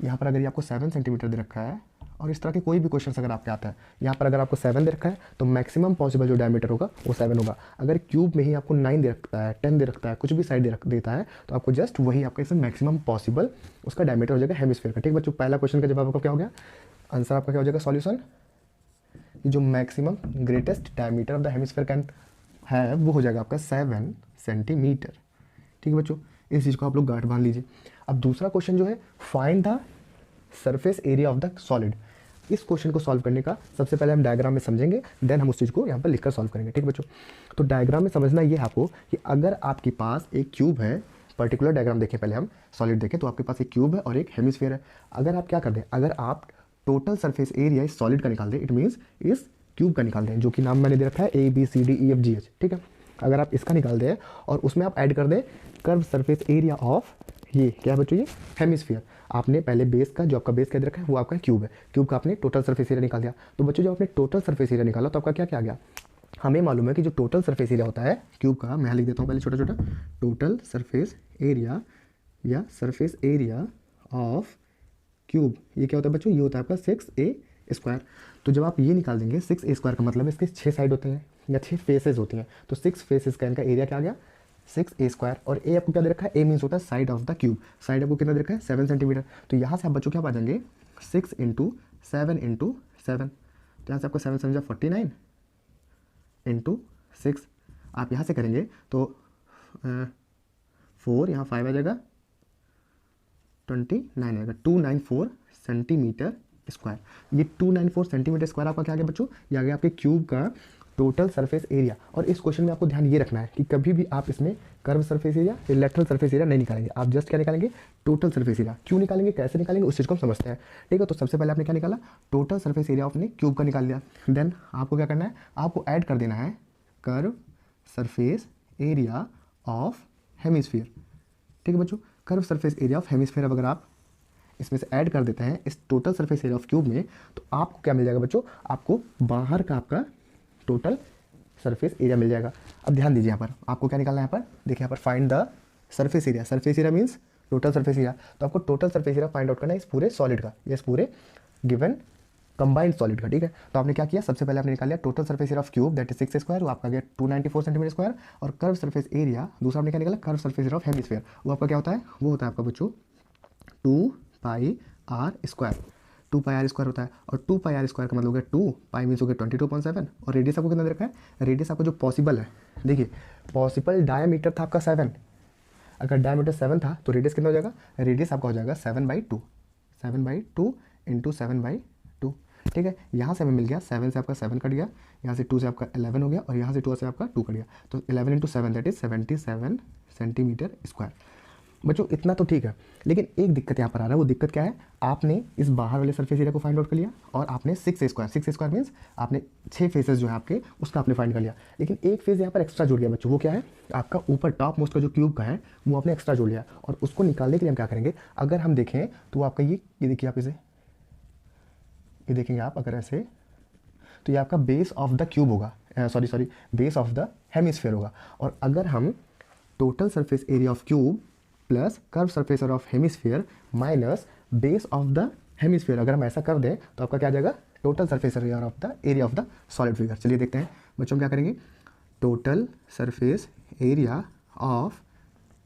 यहाँ पर अगर ये आपको 7 सेंटीमीटर दे रखा है और इस तरह के कोई भी क्वेश्चन अगर आपके आता है, यहाँ पर अगर आपको 7 दे रखा है तो मैक्सिमम पॉसिबल जो डायमीटर होगा वो 7 होगा। अगर क्यूब में ही आपको 9 दे रखता है, 10 दे रखता है, कुछ भी साइड देता है, तो आपको जस्ट वही आपका इसमें मैक्सिमम पॉसिबल उसका डायमीटर हो जाएगा हेमिस्फीयर का। ठीक बच्चों, पहला क्वेश्चन का जवाब आपका क्या हो गया, आंसर आपका क्या हो जाएगा सॉल्यूशन, जो maximum greatest diameter of the hemisphere can है वो हो जाएगा आपका 7 सेंटीमीटर। ठीक है बच्चों, इस चीज़ को आप लोग गांठ बांध लीजिए। अब दूसरा क्वेश्चन जो है, find the surface area of the solid. इस क्वेश्चन को सॉल्व करने का सबसे पहले हम डायग्राम में समझेंगे, देन हम उस चीज़ को यहाँ पर लिखकर सॉल्व करेंगे। ठीक बच्चों, तो डायग्राम में समझना ये है आपको कि अगर आपके पास एक क्यूब है, पर्टिकुलर डायग्राम देखें पहले हम सॉलिड देखें, तो आपके पास एक क्यूब है और एक हेमिस्फीयर है। अगर आप क्या कर दें, अगर आप टोटल सरफेस एरिया इस सॉलिड का निकाल दें, इट मीन्स इस क्यूब का निकाल दें, जो कि नाम मैंने दे रखा है ABCDEFGH। ठीक है, अगर आप इसका निकाल दें और उसमें आप ऐड कर दें कर्व सरफेस एरिया ऑफ, ये क्या है बच्चों, ये हेमिस्फीयर। आपने पहले बेस का, जो आपका बेस क्या दे रखा है वो आपका क्यूब है, क्यूब का आपने टोटल सरफेस एरिया निकाल दिया। तो बच्चों जब आपने टोटल सरफेस एरिया निकाला तो आपका क्या क्या आ गया, हमें मालूम है कि जो टोटल सरफेस एरिया होता है क्यूब का, मैं लिख देता हूँ पहले छोटा छोटा, टोटल सरफेस एरिया या सरफेस एरिया ऑफ क्यूब, ये क्या होता है बच्चों, ये होता है आपका 6a²। तो जब आप ये निकाल देंगे 6a² का मतलब इसके 6 साइड होते हैं या 6 फेसेस होती हैं, तो 6 फेसेस का इनका एरिया क्या आ गया 6a²। और ए आपको क्या दे रखा है, ए मीन्स होता है side of the cube, side आपको कितना दे रखा है 7 सेंटीमीटर। तो यहाँ से आप बच्चों क्या पा जाएंगे 6 × 7 × 7, तो यहाँ से आपको 7 7 49 × 6, आप यहाँ से करेंगे तो 4, यहाँ 5 आ जाएगा 29 आएगा, 294 सेंटीमीटर स्क्वायर। ये 294 सेंटीमीटर स्क्वायर आपका क्या आ गया बच्चों, ये आ गया आपके क्यूब का टोटल सरफेस एरिया। और इस क्वेश्चन में आपको ध्यान ये रखना है कि कभी भी आप इसमें कर्व सरफेस एरिया या लेटरल सरफेस एरिया नहीं निकालेंगे, आप जस्ट क्या निकालेंगे टोटल सरफेस एरिया। क्यों निकालेंगे, कैसे निकालेंगे, उस चीज़ को हम समझते हैं। ठीक है, तो सबसे पहले आपने क्या निकाला, टोटल सरफेस एरिया आपने क्यूब का निकाल लिया। देन आपको क्या करना है, आपको ऐड कर देना है curve surface area of hemisphere. ठीक है बच्चों, curve surface area of hemisphere अगर आप इसमें से ऐड कर देते हैं इस total surface area of cube में, तो आपको क्या मिल जाएगा बच्चों, आपको बाहर का आपका टोटल सरफेस एरिया मिल जाएगा। अब ध्यान दीजिए यहाँ पर आपको क्या निकालना है, यहाँ पर देखिए, यहाँ पर find the surface area, surface area means total surface area. तो आपको total surface area find out करना है इस पूरे सॉलिड का, इस पूरे गिवन कंबाइंड सॉलिड का। ठीक है, तो आपने क्या किया, सबसे पहले आपने निकाल लिया total surface area of cube that is 6a², वो आपका गया 294 सेंटीमीटर स्क्वायर। और कर्व सरफेस एरिया दूसरा आपने क्या निकाला, curve surface area of hemisphere, वो आपका क्या होता है, वो होता है आपका बच्चों 2πr², 2πr² होता है। और 2πr² का मतलब हो गया 2, पाई मीन्स हो गया 22.7, और रेडियस आपको कितना दे रखा है, रेडियस आपको जो पॉसिबल है, देखिए पॉसिबल डायमीटर था आपका 7, अगर डायमीटर 7 था तो रेडियस कितना हो जाएगा, रेडियस आपका हो जाएगा 7/2, 7/2 × 7/2। ठीक है, यहाँ से हमें मिल गया 7 से आपका 7 कट गया, यहाँ से 2 से आपका 11 हो गया, और यहाँ से 2 से आपका 2 कट गया, तो 11 × 7 दैट इज 77 सेंटीमीटर स्क्वायर। बच्चों इतना तो ठीक है, लेकिन एक दिक्कत यहाँ पर आ रहा है, वो दिक्कत क्या है, आपने इस बाहर वाले सरफेस एरिया को फाइंड आउट कर लिया और आपने 6a² मीन्स आपने 6 फेसेस जो है आपके उसका आपने फाइंड कर लिया, लेकिन एक फेज यहाँ पर एक्स्ट्रा जुड़ गया बच्चों, वो क्या है, आपका ऊपर टॉप मोस्ट का जो क्यूब का है वो आपने एक्स्ट्रा जोड़ लिया, और उसको निकालने के लिए हम क्या करेंगे, अगर हम देखें तो आपका ये देखिए, आप इसे ये देखेंगे आप अगर ऐसे, तो ये आपका बेस ऑफ द क्यूब होगा, sorry base of the hemisphere होगा। और अगर हम total surface area of cube plus curve surface area of hemisphere minus base of the hemisphere, अगर हम ऐसा कर दें तो आपका क्या आ जाएगा, total surface area of the solid figure. चलिए देखते हैं बच्चों, हम क्या करेंगे, total surface area of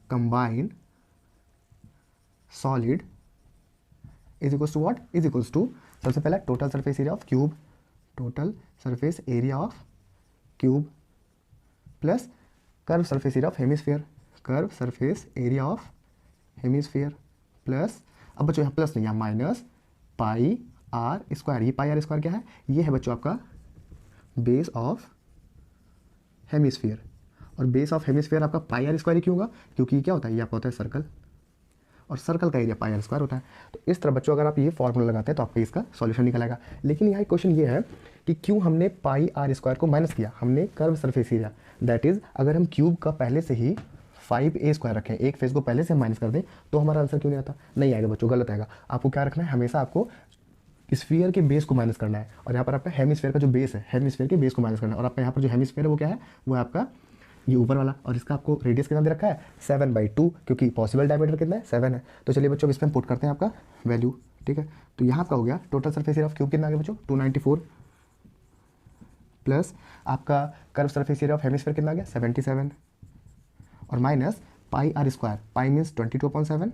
combined solid is equals to what, is equals to, सबसे पहला total surface area of cube, total surface area of cube plus curve surface area of hemisphere, curve surface area of hemisphere plus, अब बच्चों यहाँ प्लस नहीं, यहाँ माइनस πr²। ये πr² क्या है, ये है बच्चों आपका बेस ऑफ हेमिस्फीयर, और बेस ऑफ हेमिस्फीयर आपका πr² ही क्यों होगा, क्योंकि ये क्या होता है, ये आपका होता है सर्कल, और सर्कल का एरिया πr² होता है। तो इस तरह बच्चों अगर आप ये फॉर्मूला लगाते हैं तो आपका इसका सॉल्यूशन निकल आएगा। लेकिन यहाँ क्वेश्चन ये है कि क्यों हमने πr² को माइनस किया, हमने curve surface area that is, अगर हम क्यूब का पहले से ही 5a² रखें, एक फेज को पहले से माइनस कर दें, तो हमारा आंसर क्यों नहीं आता, नहीं आएगा बच्चों, गलत आएगा। आपको क्या रखना है, हमेशा आपको स्फीयर के बेस को माइनस करना है, और यहाँ पर आपका हेमिस्फीयर का जो बेस है, हेमिस्फीयर के बेस को माइनस करना है, और आपका यहाँ पर जो हेमिस्फीयर है वो क्या है, वो आपका ये ऊपर वाला, और इसका आपको रेडियस कितना दे रखा है 7/2, क्योंकि पॉसिबल डायमीटर कितना है 7 है। तो चलिए बच्चों इसमें पुट करते हैं आपका वैल्यू, ठीक है। तो यहाँ आपका हो गया total surface area of cube कितना आ गया बच्चों 294, प्लस आपका curve surface area of hemisphere कितना आ गया 77, और minus pi are square, pi means 22/7,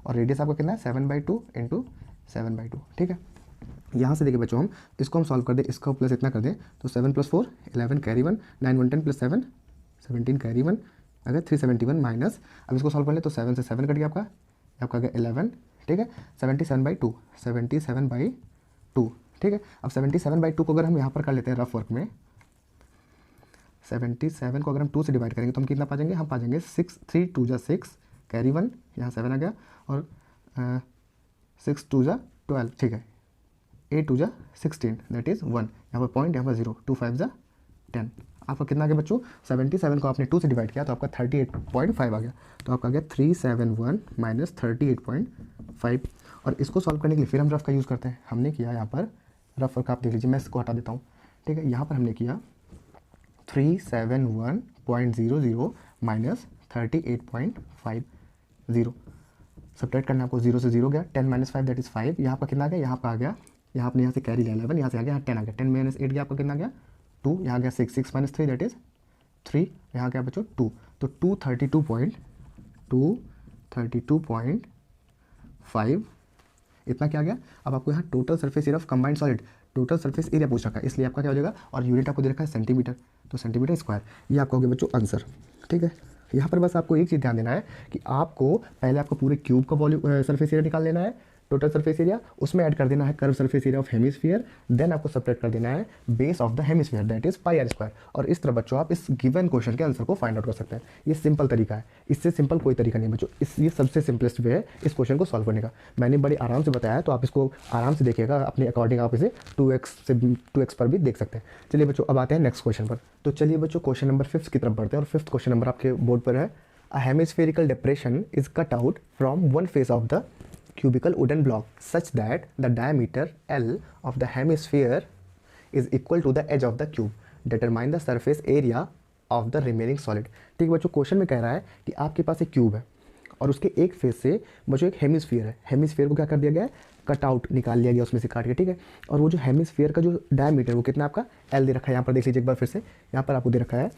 और रेडियस आपका कितना है 7/2 इंटू 7/2, ठीक है। यहाँ से देखिए बच्चों हम इसको हम सॉल्व कर दें, इसको प्लस इतना कर दें तो 7 + 4 11 कैरी 1 9 1 10 + 7 17 कैरी 1 अगर 371 माइनस, अब इसको सॉल्व कर ले तो 7 से 7 कट गया आपका आ गया 11, ठीक है। 77/2 77/2, ठीक है। अब 77/2 को अगर हम यहाँ पर कर लेते हैं रफ वर्क में, 77 को अगर हम 2 से डिवाइड करेंगे तो हम कितना पा जाएंगे, हम पा जाएंगे 6 3 2 जा 6 कैरी 1, यहाँ 7 आ गया, और 6 2 जा 12, ठीक है। 8 2 जा 16 दैट इज़ 1, यहाँ पर पॉइंट, यहाँ पर 0, 2 5 जा 10, आपका कितना आ गया बच्चों 77 को आपने 2 से डिवाइड किया तो आपका 38.5 आ गया, तो आपका आ गया 371 माइनस 38.5। और इसको सॉल्व करने के लिए फिर हम रफ का यूज़ करते हैं। हमने किया यहाँ पर रफ वर्क, आप देख लीजिए, मैं इसको हटा देता हूँ, ठीक है। यहाँ पर हमने किया 371.00 माइनस 38.50, सब्ट्रैक्ट करना आपको, 0 से 0 गया, 10 - 5 दैट इज़ 5, यहाँ पर कितना आ गया, यहाँ पर आ गया, यहाँ आपने यहाँ से कैरी लिया 11, यहाँ से आ गया 10 आ गया, 10 - 8 गया आपका कितना आ गया 2, यहाँ गया 6 6 - 3 दैट इज़ 3, यहाँ गया बच्चों 2, तो 232.5 इतना क्या आ गया। अब आपको यहाँ total surface area of combined solid, total surface area पूछ रखा है, इसलिए आपका क्या हो जाएगा, और यूनिट आपको दे रखा है सेंटीमीटर, तो सेंटीमीटर स्क्वायर, ये आपका हो गया बच्चों आंसर, ठीक है। यहाँ पर बस आपको एक चीज़ ध्यान देना है कि आपको पहले आपको पूरे क्यूब का वॉल्यूम सरफेस एरिया निकाल लेना है, टोटल सरफेस एरिया, उसमें ऐड कर देना है curve surface area of hemisphere, then आपको सब्ट्रैक्ट कर देना है base of the hemisphere that is pi are square, और इस तरह बच्चों आप इस गिवन क्वेश्चन के आंसर को फाइंड आउट कर सकते हैं। ये सिंपल तरीका है, इससे सिंपल कोई तरीका नहीं बच्चों, ये सबसे सिंपलेस्ट वे है इस क्वेश्चन को सॉल्व करने का। मैंने बड़ी आराम से बताया है, तो आप इसको आराम से देखिएगा, अपने अकॉर्डिंग आप इसे 2x पर भी देख सकते हैं। चलिए बच्चों अब आते हैं नेक्स्ट क्वेश्चन पर। तो चलिए बच्चों क्वेश्चन नंबर 5 की तरफ बढ़ते हैं, और 5th क्वेश्चन नंबर आपके बोर्ड पर है, a hemispherical depression is cut out from one face of the cubical wooden block such that the diameter L of the hemisphere is equal to the edge of the cube. Determine the surface area of the remaining solid. ठीक है बच्चों, क्वेश्चन में कह रहा है कि आपके पास एक क्यूब है और उसके एक फेस से बच्चों एक हेमिस्फीयर है, हेमिस्फीयर को क्या कर दिया गया है, कट आउट निकाल लिया गया उसमें से काट के, ठीक है। और वो जो हेमिस्फीयर का जो डायमीटर वो कितना आपका L दे रखा है, यहाँ पर देख लीजिए एक बार फिर से, यहाँ पर आपको दे रखा है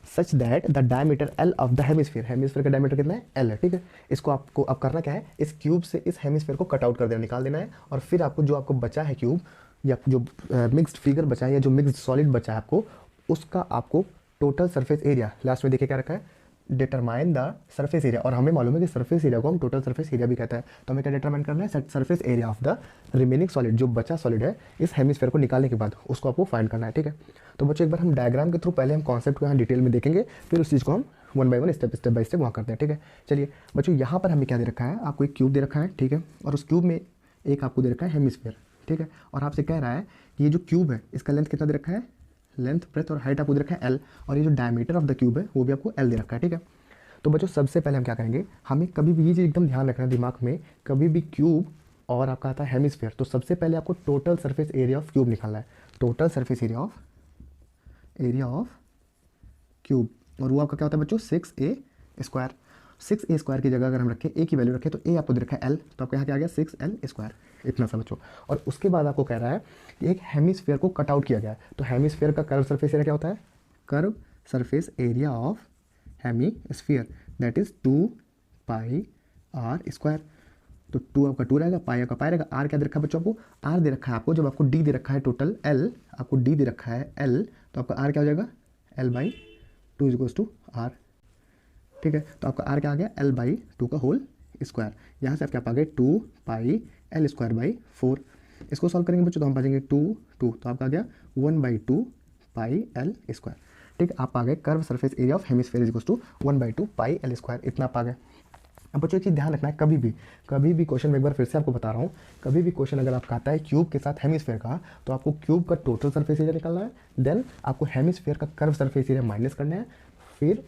such that the diameter L of the hemisphere, hemisphere का डायमीटर कितना है L है, ठीक है। इसको आपको अब करना क्या है, इस क्यूब से इस हेमिस्फीयर को कट आउट कर देना, निकाल देना है, और फिर आपको जो आपको बचा है क्यूब, या जो मिक्स्ड फिगर बचा है, या जो मिक्स्ड सॉलिड बचा है आपको, उसका आपको टोटल सरफेस एरिया, लास्ट में देखिए क्या रखा है, डिटरमाइन द सरफेस एरिया, और हमें मालूम है कि सरफेस एरिया को हम टोटल सरफेस एरिया भी कहता है, तो हमें क्या डिटरमाइन करना है, surface area of the remaining solid, जो बचा सॉलिड है इस हेमिस्फीयर को निकालने के बाद उसको आपको फाइंड करना है, ठीक है। तो बच्चों एक बार हम डायग्राम के थ्रू पहले हम कॉन्सेप्ट को यहाँ डिटेल में देखेंगे, फिर उस चीज़ को हम 1 बाय 1 स्टेप बाय स्टेप वहाँ करते हैं, ठीक है। चलिए बच्चों यहाँ पर हमें क्या दे रखा है, आपको एक क्यूब दे रखा है, ठीक है, और उस क्यूब में एक आपको दे रखा है हेमिस्फीयर, ठीक है, और आपसे कह रहा है कि ये जो क्यूब है इसका लेंथ कितना दे रखा है, लेंथ ब्रेथ और हाइट आपको दे रखा है L, और ये जो डायमीटर ऑफ द क्यूब है वो भी आपको L दे रखा है, ठीक है। तो बच्चों सबसे पहले हम क्या करेंगे, हमें कभी भी ये चीज़ एकदम ध्यान रखना है दिमाग में, कभी भी क्यूब और आपका आता है हेमिस्फीयर, तो सबसे पहले आपको total surface area of cube निकालना है, total surface area of cube, और वो आपका क्या होता है बच्चों 6a स्क्वायर। 6a स्क्वायर की जगह अगर हम रखें a की वैल्यू रखें तो a आपको दे रखा है L, तो आपको यहाँ क्या आ गया 6L स्क्वायर, इतना सा बच्चों। और उसके बाद आपको कह रहा है कि एक हेमिस्फीयर को कट आउट किया गया है, तो हेमिस्फीयर का कर्व सरफेस एरिया क्या होता है, curve surface area of hemisphere that is 2πr square, तो 2 आपका 2 रहेगा, पाई आपका पाई रहेगा, r क्या दे रखा है बच्चों, आपको r दे रखा है, आपको जब आपको d दे रखा है टोटल L, आपको d दे रखा है L, तो आपका r क्या हो जाएगा L/2 = r, ठीक है। तो आपका r क्या आ गया L/2 का होल स्क्वायर, यहाँ से आप क्या पा गए 2πL²/4, इसको सॉल्व करेंगे बच्चों तो हम पा जाएंगे 2 2, तो आपका आ गया 1/2πL², ठीक है। आप आ गए curve surface area of hemisphere = 1/2πL², इतना आप आ गए। अब बच्चों एक चीज़ ध्यान रखना है, कभी भी क्वेश्चन में एक बार फिर से आपको बता रहा हूँ, कभी भी क्वेश्चन अगर आपका आता है क्यूब के साथ हेमिस्फीयर का, तो आपको क्यूब का टोटल सरफेस एरिया निकालना है, देन आपको हेमिस्फीयर का कर्व सरफेस एरिया माइनस करना है, फिर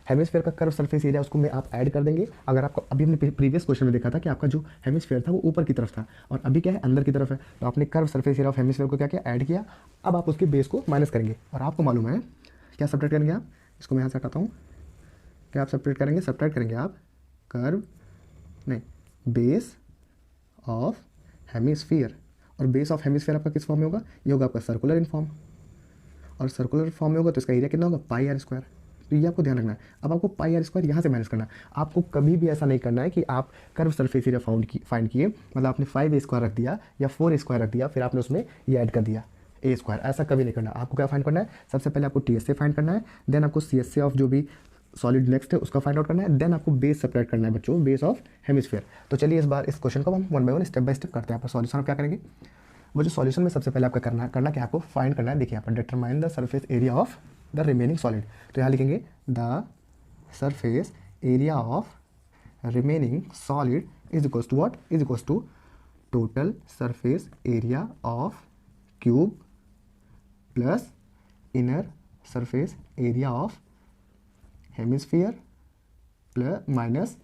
हेमिस्फीयर का कर्व सरफेस एरिया उसको में आप ऐड कर देंगे। अगर आपको अभी हमने प्रीवियस क्वेश्चन में देखा था कि आपका जो हेमिस्फीयर था वो ऊपर की तरफ था और अभी क्या है अंदर की तरफ है, तो आपने curve surface area of hemisphere को क्या किया, ऐड किया। अब आप उसके बेस को माइनस करेंगे और आपको मालूम है क्या सब्ट्रैक्ट करेंगे आप, इसको मैं यहाँ से हटाता हूँ। क्या आप सब्ट्रैक्ट करेंगे? सब्ट्रैक्ट करेंगे आप कर्व नहीं, बेस ऑफ हेमिस्फीयर। और बेस ऑफ हेमिस्फीयर आपका किस फॉर्म में होगा? ये होगा आपका सर्कुलर इन फॉर्म, और सर्कुलर फॉर्म में होगा तो इसका एरिया कितना होगा? पाई आर स्क्वायर। तो ये आपको ध्यान रखना है। अब आपको पाई आर स्क्वायर यहाँ से माइनस करना है। आपको कभी भी ऐसा नहीं करना है कि आप कर्व सरफेस एरिया फाइंड किए, मतलब आपने 5 ए स्क्वायर रख दिया या 4 ए स्क्वायर रख दिया, फिर आपने उसमें ये ऐड कर दिया ए स्क्वायर। ऐसा कभी नहीं करना। आपको क्या फाइंड करना है? सबसे पहले आपको टी एस से फाइंड करना है, देन आपको सी एस से ऑफ जो भी सॉलिड नेक्स्ट है उसका फाइंड आउट करना है, देन आपको बेस सेपरेट करना है बच्चों, बेस ऑफ हेमिस्फीयर। तो चलिए इस बार इस क्वेश्चन को हम one by one step by step करते हैं। यहाँ पर सॉल्यूशन आप क्या करेंगे? वो जो सॉल्यूशन में सबसे पहले आपका करना क्या? आपको फाइंड करना है। देखिए यहाँ पर determine the surface area of the remaining solid. तो यहाँ लिखेंगे the surface area of remaining solid is equals to what? Is equals to total surface area of cube plus inner surface area of hemisphere plus minus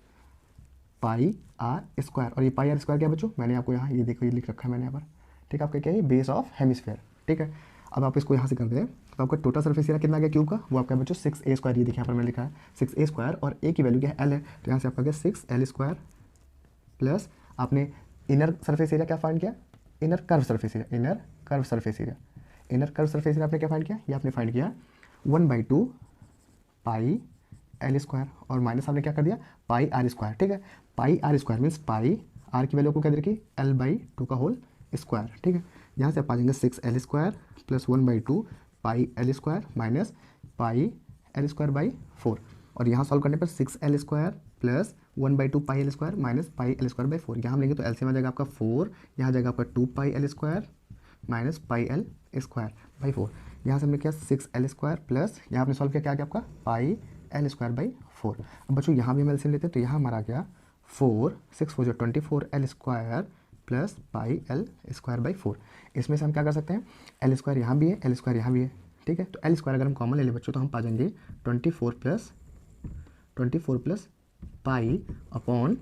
pi are square. और ये पाई आर स्क्वायर क्या बच्चों? मैंने आपको यहाँ ये देखो ये लिख रखा है मैंने यहाँ पर, ठीक है। आपका क्या है? बेस ऑफ हेमिस्फीयर, ठीक है। अब आप इसको यहाँ से कर दें तो आपका टोटल सरफेस एरिया कितना आ गया क्यूब का? वो आपका बच्चों 6 ए स्क्वायर। ये देखिए यहाँ पर मैंने लिखा है 6 ए स्क्वायर, और ए की वैल्यू क्या है? एल है। तो यहाँ से आपका क्या? 6 एल स्क्वायर प्लस आपने इनर सरफेस एरिया क्या फाइंड किया? Inner curve surface area. Inner curve surface area, inner curve surface area आपने क्या फाइंड किया? ये आपने फाइंड किया 1/2 पाई एल स्क्वायर, और माइनस आपने क्या कर दिया? पाई आर स्क्वायर, ठीक है। Pi are square means pi R की वैल्यू को क्या दे रखी? L/2 का होल स्क्वायर, ठीक है। यहाँ से आप आ जाएंगे 6 L square plus 1/2 pi L square minus pi L square by 4, और यहाँ सॉल्व करने पर 6 L square plus 1/2 pi L square minus pi L square by 4। यहाँ हम लेंगे तो एलसीएम आ जाएगा आपका 4, यहाँ जाएगा आपका 2 पाई L square minus pi L square by 4। यहाँ से हमने किया 6 एल स्क्वायर प्लस यहाँ आपने सॉल्व किया क्या आ गया आपका? पाई एल स्क्वायर बाई 4। अब बच्चों यहाँ भी हम एलसीएम लेते हैं तो यहाँ हमारा क्या? 4 6 4 24 L square plus pi L square by 4। इसमें से हम क्या कर सकते हैं? एल स्क्वायर यहाँ भी है, एल स्क्वायर यहाँ भी है, ठीक है। तो एल स्क्वायर अगर हम कॉमन ले लें बच्चों तो हम पा जाएंगे 24 प्लस पाई अपॉन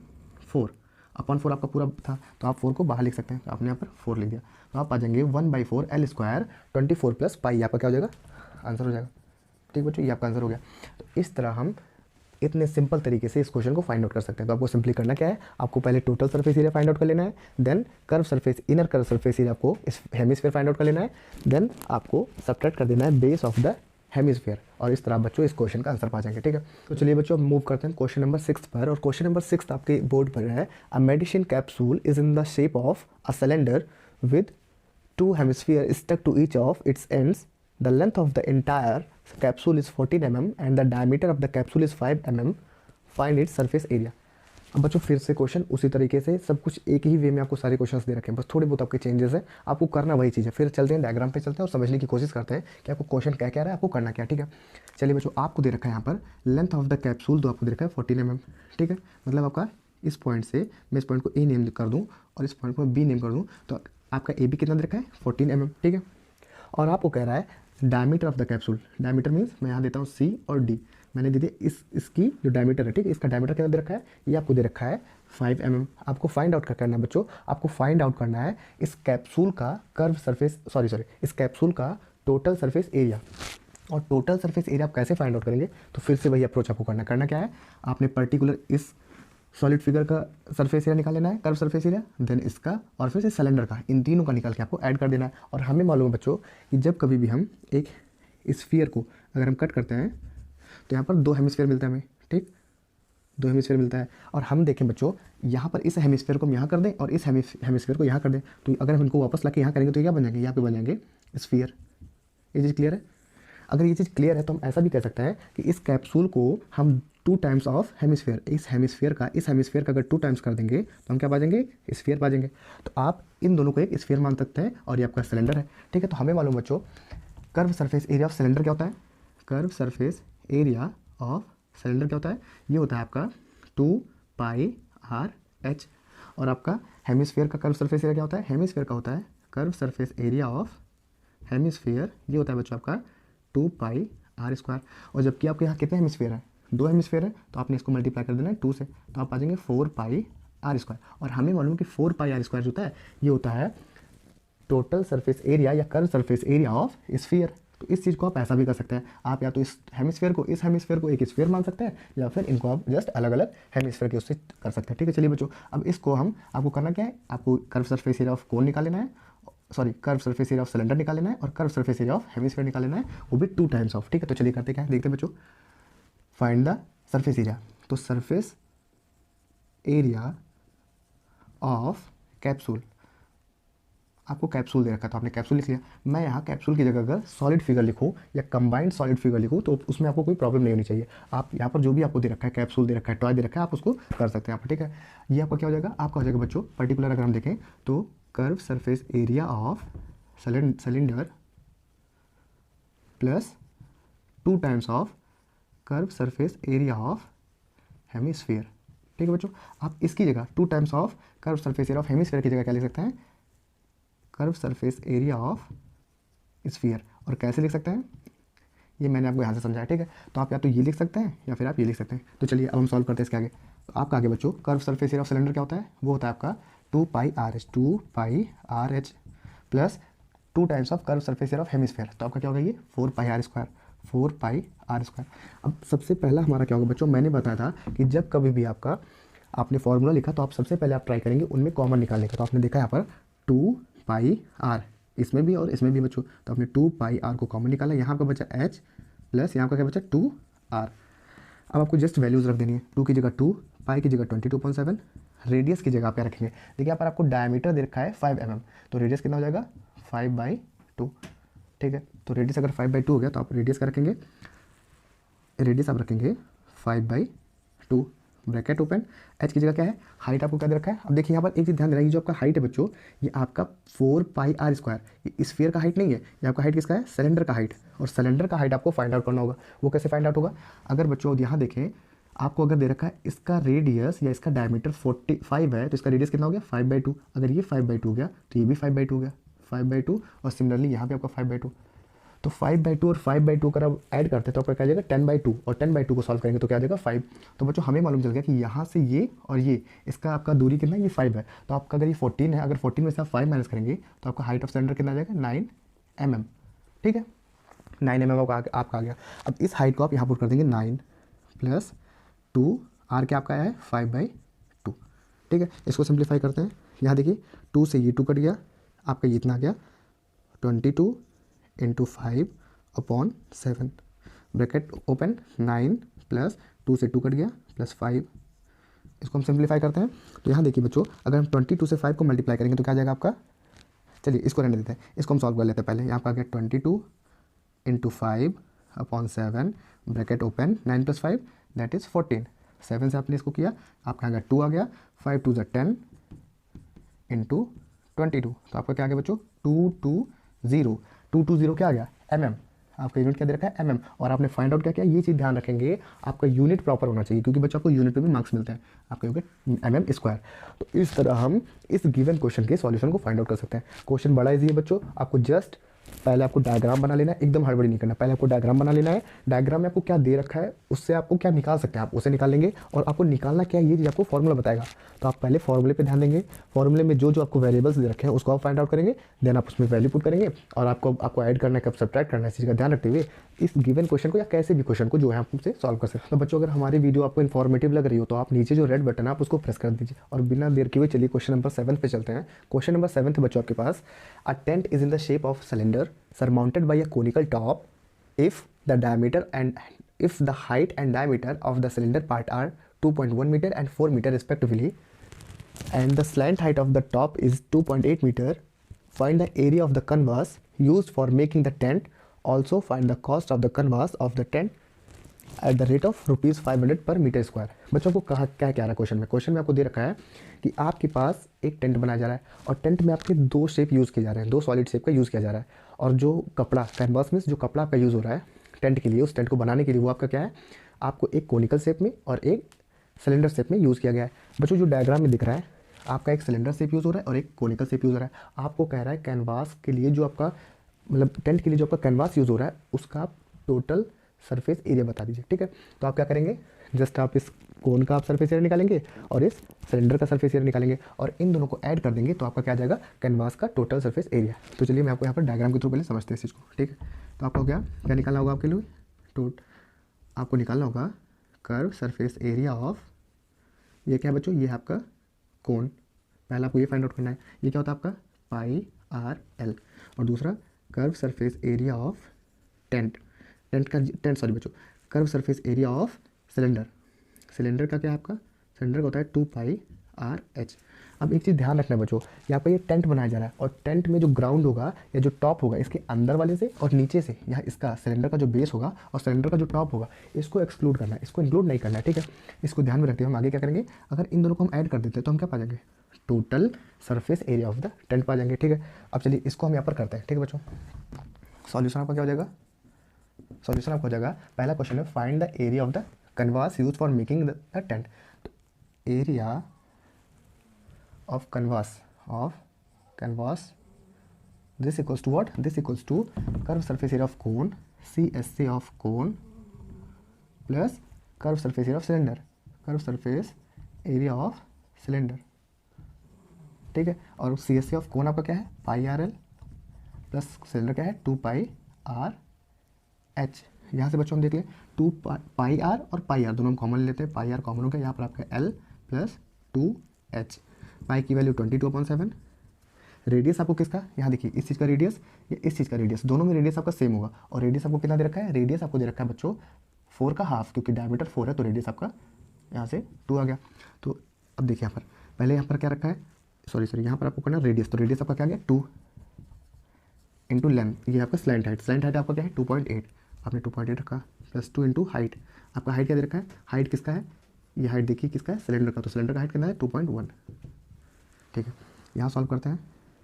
4। अपॉन 4 आपका पूरा था तो आप 4 को बाहर लिख सकते हैं, तो आपने यहाँ पर 4 लिख दिया। तो आप आ जाएंगे 1/4 एल स्क्वायर 24 प्लस पाई, आपका क्या हो जाएगा? आंसर हो जाएगा, ठीक बच्चों, ये आपका आंसर हो गया। तो इस तरह हम इतने सिंपल तरीके से इस क्वेश्चन को फाइंड आउट कर सकते हैं। तो आपको सिंपली करना क्या है? आपको पहले total surface area find out कर लेना है, then curve surface inner curve surface area आपको इस हेमिस्फीयर फाइंड आउट कर लेना है, देन आपको सब्ट्रैक्ट कर देना है बेस ऑफ द हेमिस्फीयर, और इस तरह बच्चों इस क्वेश्चन का आंसर पा जाएंगे, ठीक है। तो चलिए बच्चों मूव करते हैं क्वेश्चन नंबर 6 पर, और क्वेश्चन नंबर 6 आपके बोर्ड पर है a medicine capsule is in the shape of a cylinder with 2 hemisphere stuck to each of its ends. The length of the entire capsule is 14 mm and the diameter of the capsule is 5 mm. Find its surface area. अब बच्चों फिर से क्वेश्चन उसी तरीके से, सब कुछ एक ही वे में आपको सारे क्वेश्चंस दे रखे हैं, बस थोड़ी बहुत आपके चेंजेस है, आपको करना वही चीज़ है। फिर चलते हैं डायग्राम पे चलते हैं और समझने की कोशिश करते हैं कि आपको क्वेश्चन क्या कह रहा है, आपको करना क्या, ठीक है। चलिए बच्चों आपको दे रखा है यहाँ पर लेंथ ऑफ द कैप्सूल, तो आपको दे रखा है 14 mm, ठीक है। मतलब आपका इस पॉइंट से मैं इस पॉइंट को ए नेम कर दूँ और इस पॉइंट को बी नेम कर दूँ, तो आपका ए बी कितना दे रखा है? 14 mm, ठीक है। और आपको कह रहा है diameter of the capsule. Diameter means मैं यहाँ देता हूँ सी और डी, मैंने दे दिया इसकी जो डायमीटर है, ठीक है, इसका डायमीटर कितना दे रखा है? ये आपको दे रखा है 5 mm। आपको फाइंड आउट करना है बच्चों, आपको फाइंड आउट करना है इस कैप्सूल का कर्व सरफेस इस कैप्सूल का टोटल सरफेस एरिया। और टोटल सरफेस एरिया आप कैसे फाइंड आउट करेंगे? तो फिर से वही अप्रोच आपको करना क्या है? आपने पर्टिकुलर इस सॉलिड फिगर का सरफेस एरिया निकाल लेना है, कर्व सरफेस एरिया, देन इसका और फिर से सिलेंडर का, इन तीनों का निकाल के आपको ऐड कर देना है। और हमें मालूम है बच्चों कि जब कभी भी हम एक स्फीयर को अगर हम कट करते हैं तो यहाँ पर 2 हेमिस्फीयर मिलता है हमें, ठीक, 2 हेमिस्फीयर मिलता है। और हम देखें बच्चों यहाँ पर इस हेमिस्फीयर को हम यहाँ कर दें और इस हेमिस्फीयर को यहाँ कर दें, तो अगर हम इनको वापस ला के यहाँ करेंगे तो क्या बन जाएंगे? यहाँ पे बन जाएंगे स्फीयर। ये चीज़ क्लियर है? अगर ये चीज़ क्लियर है तो हम ऐसा भी कह सकते हैं कि इस कैप्सूल को हम 2 टाइम्स ऑफ हेमिस्फीयर, इस हेमिस्फीयर का अगर 2 टाइम्स कर देंगे तो हम क्या पा जाएंगे? स्फीयर पा जाएंगे। तो आप इन दोनों को एक स्फीयर मान सकते हैं और ये आपका सिलेंडर है, ठीक है। तो हमें मालूम बच्चों curve surface area of cylinder क्या होता है? Curve surface area of cylinder क्या होता है? ये होता है आपका 2 पाई आर एच। और आपका हेमिस्फीयर का कर्व सरफेस एरिया क्या होता है? हेमिस्फीयर का होता है curve surface area of hemisphere, ये होता है बच्चों आपका 2 पाई आर स्क्वायर। और जबकि आपके यहाँ कितने हेमिस्फीयर है? 2 हेमिस्फीयर है, तो आपने इसको मल्टीप्लाई कर देना है 2 से, तो आप आ जाएंगे 4 पाई आर स्क्वायर। और हमें मालूम है कि 4 पाई आर स्क्वायर जो होता है ये होता है टोटल सरफेस एरिया या curve surface area of sphere. तो इस चीज़ को आप ऐसा भी कर सकते हैं, आप या तो इस हेमिस्फेयर को एक स्फीयर मान सकते हैं, या फिर इनको आप जस्ट अलग अलग हेमिस्फेयर के उससे कर सकते हैं। ठीक है, चलिए बच्चों, अब इसको हम आपको करना क्या है, आपको कर्व सरफेस एरिया ऑफ कोन निकाल लेना है, sorry curve surface area of cylinder निकाल लेना है, और curve surface area of hemisphere निकाल लेना है, वो भी 2 टाइम्स ऑफ। ठीक है, तो चलिए करते क्या है, देखते हैं बच्चों। फाइंड द सरफेस एरिया, तो सरफेस एरिया ऑफ कैप्सूल, आपको कैप्सूल दे रखा है तो आपने कैप्सूल लिख लिया। मैं यहाँ कैप्सूल की जगह अगर सॉलिड फिगर लिखूँ या कंबाइंड सॉलिड फिगर लिखूँ तो उसमें आपको कोई प्रॉब्लम नहीं होनी चाहिए। आप यहाँ पर जो भी आपको दे रखा है, कैप्सूल दे रखा है, टॉय दे रखा है, आप उसको कर सकते हैं यहाँ पर। ठीक है, ये आपका क्या हो जाएगा, आपका हो जाएगा बच्चों पर्टिकुलर अगर हम देखें तो curve surface area of cylinder plus 2 times of curve surface area of hemisphere. ठीक है बच्चों, आप इसकी जगह 2 times of curve surface area of hemisphere की जगह क्या लिख सकते हैं, curve surface area of sphere. और कैसे लिख सकते हैं, ये मैंने आपको यहाँ से समझाया। ठीक है, तो आप या तो ये लिख सकते हैं या फिर आप ये लिख सकते हैं। तो चलिए अब हम सॉल्व करते हैं इसके आगे। तो आपका आगे बच्चों curve surface area of cylinder क्या होता है, वो होता है आपका 2πr/h plus 2 times of curve surface area of hemisphere. तो आपका क्या होगा, ये 4πr²। अब सबसे पहला हमारा क्या होगा बच्चों, मैंने बताया था कि जब कभी भी आपने फॉर्मूला लिखा तो आप सबसे पहले आप ट्राई करेंगे उनमें कॉमन निकालने का। तो आपने देखा यहाँ पर 2πr, इसमें भी और इसमें भी बच्चों, तो आपने 2πr को कॉमन निकाला, यहाँ का बचा h प्लस यहाँ का क्या बचा 2r। अब आपको जस्ट वैल्यूज़ रख देनी है, 2 की जगह 2, पाई की जगह 22.7, रेडियस की जगह आप क्या रखेंगे, देखिए यहाँ पर आपको डायमीटर दे रखा है 5 mm, तो रेडियस कितना हो जाएगा 5/2। ठीक है, तो रेडियस अगर 5/2 हो गया तो आप रेडियस का रखेंगे, रेडियस आप रखेंगे 5/2 ब्रैकेट ओपन। एच की जगह क्या है, हाइट आपको क्या दे रखा है। अब देखिए यहाँ पर एक चीज़ ध्यान देना, ये जो आपका हाइट है बच्चों, ये आपका 4πr², ये स्फीयर का हाइट नहीं है, ये आपका हाइट किसका है, सिलेंडर का हाइट। और सिलेंडर का हाइट आपको फाइंड आउट करना होगा। वो कैसे फाइंड आउट होगा, अगर बच्चों यहाँ देखें आपको अगर दे रखा है इसका रेडियस या इसका डायमीटर 45 है, तो इसका रेडियस कितना हो गया 5/2। अगर ये 5/2 हो गया तो ये भी 5/2 हो गया, 5/2, और सिमिलरली यहाँ पे आपका 5/2। तो 5/2 और 5/2 अगर आप ऐड करते हैं तो आपका क्या आ जाएगा 10/2, और 10/2 को सॉल्व करेंगे तो क्या आ जाएगा 5। तो बच्चों हमें मालूम चल गया कि यहाँ से ये और ये इसका आपका दूरी कितना है, ये 5 है। तो आपका अगर ये 14 है, अगर 14 में से आप 5 माइनस करेंगे तो आपका हाइट ऑफ सिलेंडर कितना आ जाएगा 9 mm। ठीक है, 9 mm आपका आ गया। अब इस हाइट को आप यहाँ पुट कर देंगे 9 प्लस 2, आर क्या आपका आया है 5/2। ठीक है, इसको सिंप्लीफाई करते हैं। यहाँ देखिए 2 से ये 2 कट गया, आपका ये इतना आ गया 22 × 5/7 ब्रैकेट ओपन, 9 प्लस 2 से 2 कट गया प्लस 5। इसको हम सिंप्लीफाई करते हैं तो यहाँ देखिए बच्चों, अगर हम 22 से 5 को मल्टीप्लाई करेंगे तो क्या आ जाएगा आपका, चलिए इसको रहने देते हैं, इसको हम सॉल्व कर लेते हैं पहले। यहाँ पर आ गया 22 × 5/7 ब्रैकेट ओपन, 9 + 5 दैट इज़ 14। 7 से आपने इसको किया, आपका आ गया 2 आ गया, 5 2 = 10 × 22, तो आपका क्या आ गया बच्चों 220 क्या आ गया mm। आपका यूनिट क्या दे रखा है mm, और आपने फाइंड आउट क्या किया, ये चीज़ ध्यान रखेंगे आपका यूनिट प्रॉपर होना चाहिए, क्योंकि बच्चों आपको यूनिट पे भी मार्क्स मिलते हैं, आपका यूनिट mm²। तो इस तरह हम इस गिवन क्वेश्चन के सॉल्यूशन को फाइंड आउट कर सकते हैं। क्वेश्चन बड़ा इजी है बच्चों, आपको जस्ट पहले आपको डायग्राम बना लेना है, एकदम हड़बड़ी नहीं करना, पहले आपको डायग्राम बना लेना है। डायग्राम में आपको क्या दे रखा है उससे आपको क्या निकाल सकते हैं, आप उसे निकाल लेंगे, और आपको निकालना क्या है ये चीज़ आपको फॉर्मूला बताएगा। तो आप पहले फॉर्मूले पे ध्यान देंगे, फॉर्मूले में जो जो आपको वेरिएबल्स दे रखे हैं उसको आप फाइंड आउट करेंगे, देन आप उसमें वैल्यू पुट करेंगे, और आपको ऐड करना है कब सब्ट्रैक्ट करना है, इस चीज़ का ध्यान रखते हुए इस गिवन क्वेश्चन को या कैसे भी क्वेश्चन को जो है आप उससे सॉल्व कर सकते हैं। तो बच्चों अगर हमारी वीडियो आपको इन्फॉर्मेटिव लग रही हो तो आप नीचे जो रेड बटन है आप उसको प्रेस कर दीजिए, और बिना देर के हुए चलिए क्वेश्चन नंबर 7 पे चलते हैं। क्वेश्चन नंबर 7 बच्चों आपके पास, a tent is in the shape of cylinder surmounted by a conical top if the height and diameter of the cylinder part are 2.1 meter and 4 meter respectively, and the slant height of the top is 2.8 meter. Find the area of the canvas used for making the tent. Also find the cost of the canvas of the tent at the rate of ₹500 per meter square। बच्चों को कहा क्या क्या रहा है क्वेश्चन में आपको दे रखा है कि आपके पास एक टेंट बनाया जा रहा है, और टेंट में आपके 2 शेप यूज़ किए जा रहे हैं, 2 सॉलिड शेप का यूज़ किया जा रहा है, और जो कपड़ा कैनवास में जो कपड़ा आपका यूज़ हो रहा है टेंट के लिए, उस टेंट को बनाने के लिए वो आपका क्या है, आपको एक कोनिकल शेप में और एक सिलेंडर शेप में यूज़ किया गया है। बच्चों जो डायग्राम में दिख रहा है आपका एक सिलेंडर शेप यूज़ हो रहा है और एक कोनिकल शेप यूज़ हो रहा है। आपको कह रहा है कैनवास के लिए जो आपका मतलब टेंट के लिए जो आपका कैनवास यूज़ हो रहा है उसका आप टोटल सरफेस एरिया बता दीजिए। ठीक है, तो आप क्या करेंगे, जस्ट आप इस कोन का आप सरफेस एरिया निकालेंगे और इस सिलेंडर का सरफेस एरिया निकालेंगे और इन दोनों को ऐड कर देंगे तो आपका क्या आ जाएगा, कैनवास का टोटल सरफेस एरिया। तो चलिए मैं आपको यहाँ पर डायग्राम के थ्रू पहले समझते हैं इस चीज़ को, ठीक है। तो आपको क्या निकालना होगा आपके लिए, आपको निकालना होगा कर्व सरफेस एरिया ऑफ, ये क्या है बच्चों, ये है आपका कोन, पहला आपको ये फाइंड आउट करना है, ये क्या होता है आपका पाई आर एल, और दूसरा curve surface area of tent sorry बच्चों, curve surface area of cylinder, cylinder का क्या है आपका, सिलेंडर का होता है 2 पाई आर एच। अब एक चीज़ ध्यान रखना है बच्चों, यहाँ पर ये टेंट बनाया जा रहा है और टेंट में जो ग्राउंड होगा या जो टॉप होगा इसके अंदर वाले से और नीचे से, यहाँ इसका सिलेंडर का जो बेस होगा और सिलेंडर का जो टॉप होगा इसको एक्सक्लूड करना है, इसको इंक्लूड नहीं करना है, ठीक है। इसको ध्यान में रखते हुए हम आगे क्या करेंगे, अगर इन दोनों को हम ऐड कर देते हैं तो हम क्या पा जाएंगे, total surface area of the tent पा जाएंगे, ठीक है। अब चलिए इसको हम यहाँ पर करते हैं, ठीक है बच्चों। सॉल्यूशन आपका क्या हो जाएगा, सॉल्यूशन आपका हो जाएगा, पहला क्वेश्चन है find the area of the canvas use for making the tent. Area of canvas this equals to what, this equals to curve surface area of cone CSA of cone plus curve surface area of cylinder, curve surface area of cylinder, ठीक है। और CSA of cone आपका क्या है, pi R L plus cylinder क्या है 2 पाई आर एच। यहाँ से बच्चों हम देख लें 2 पाई आर और पाई आर दोनों हम कॉमन लेते हैं, पाई आर कॉमन हो गया, यहाँ पर आपका एल प्लस 2 एच, पाई की वैल्यू 22/7। रेडियस आपको किसका, यहाँ देखिए इस चीज़ का रेडियस, ये इस चीज़ का रेडियस, दोनों में रेडियस आपका सेम होगा और रेडियस आपको कितना दे रखा है, रेडियस आपको दे रखा है बच्चों 4 का हाफ, क्योंकि डायमीटर 4 है तो रेडियस आपका यहाँ से 2 आ गया। तो अब देखिए यहाँ पर पहले यहाँ पर क्या रखा है, सॉरी यहाँ पर आपको करना रेडियस, तो रेडियस आपका क्या गया 2 इंटू लेंथ, ये आपका स्लैंट हाइट आपका क्या है 2.8, आपने 2.8 रखा प्लस 2 इंटू हाइट, आपका हाइट क्या दे रखा है, हाइट किसका है, ये हाइट देखिए किसका है, सिलेंडर का, तो सिलेंडर का हाइट कितना है 2.1, ठीक है। यहाँ सॉल्व करते हैं,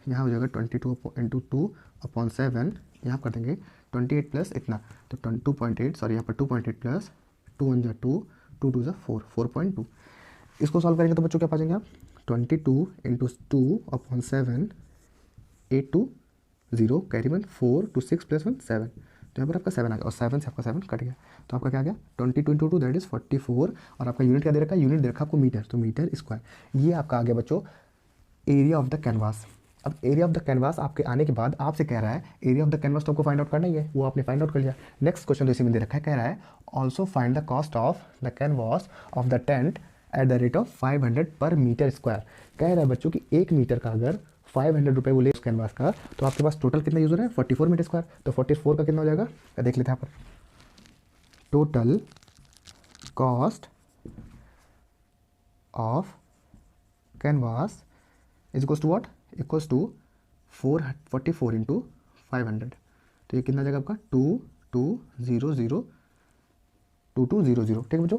यहाँ हो जाएगा 22 इंटू 2/7, यहाँ कर देंगे 28 प्लस इतना, तो 2.8 सॉरी यहाँ पर 2.8 प्लस 2 1 जा 2 2 2 जा 4 4.2। इसको सॉल्व करेंगे तो बच्चों क्या पा जाएंगे आप, 22 इंटू 2/7 8 2 0 कैरी 1 4 2 6 प्लस 1 7, तो यहाँ पर आपका 7 आ गया और 7 से आपका 7 कट गया, तो आपका क्या आ गया 22 इंटू 2 दैट इज़ 44, और आपका यूनिट क्या दे रखा है, यूनिट दे रखा है आपको मीटर, तो मीटर स्क्वायर। ये आपका आ गया बच्चों एरिया ऑफ द कैनवास। अब एरिया ऑफ द कैनवास आपके आने के बाद आपसे कह रहा है एरिया ऑफ द कैनवास तो आपको फाइंड आउट करना ही है, वो आपने फाइंड आउट कर लिया। नेक्स्ट क्वेश्चन तो इसी में दे रखा है, कह रहा है also find the cost of the canvas of the tent at the rate of 500 पर मीटर स्क्वायर। कह रहा है बच्चों कि 1 मीटर का अगर 500 रुपये वो ले उस कैनवास का, तो आपके पास टोटल कितना यूज़ हो रहा है 44 मीटर स्क्वायर, तो 44 का कितना हो जाएगा, देख लेते हैं यहाँ पर, total cost of canvas is equals to what, equals to 44 into 500, तो ये कितना आ जाएगा आपका 2200 2200, ठीक है बच्चों,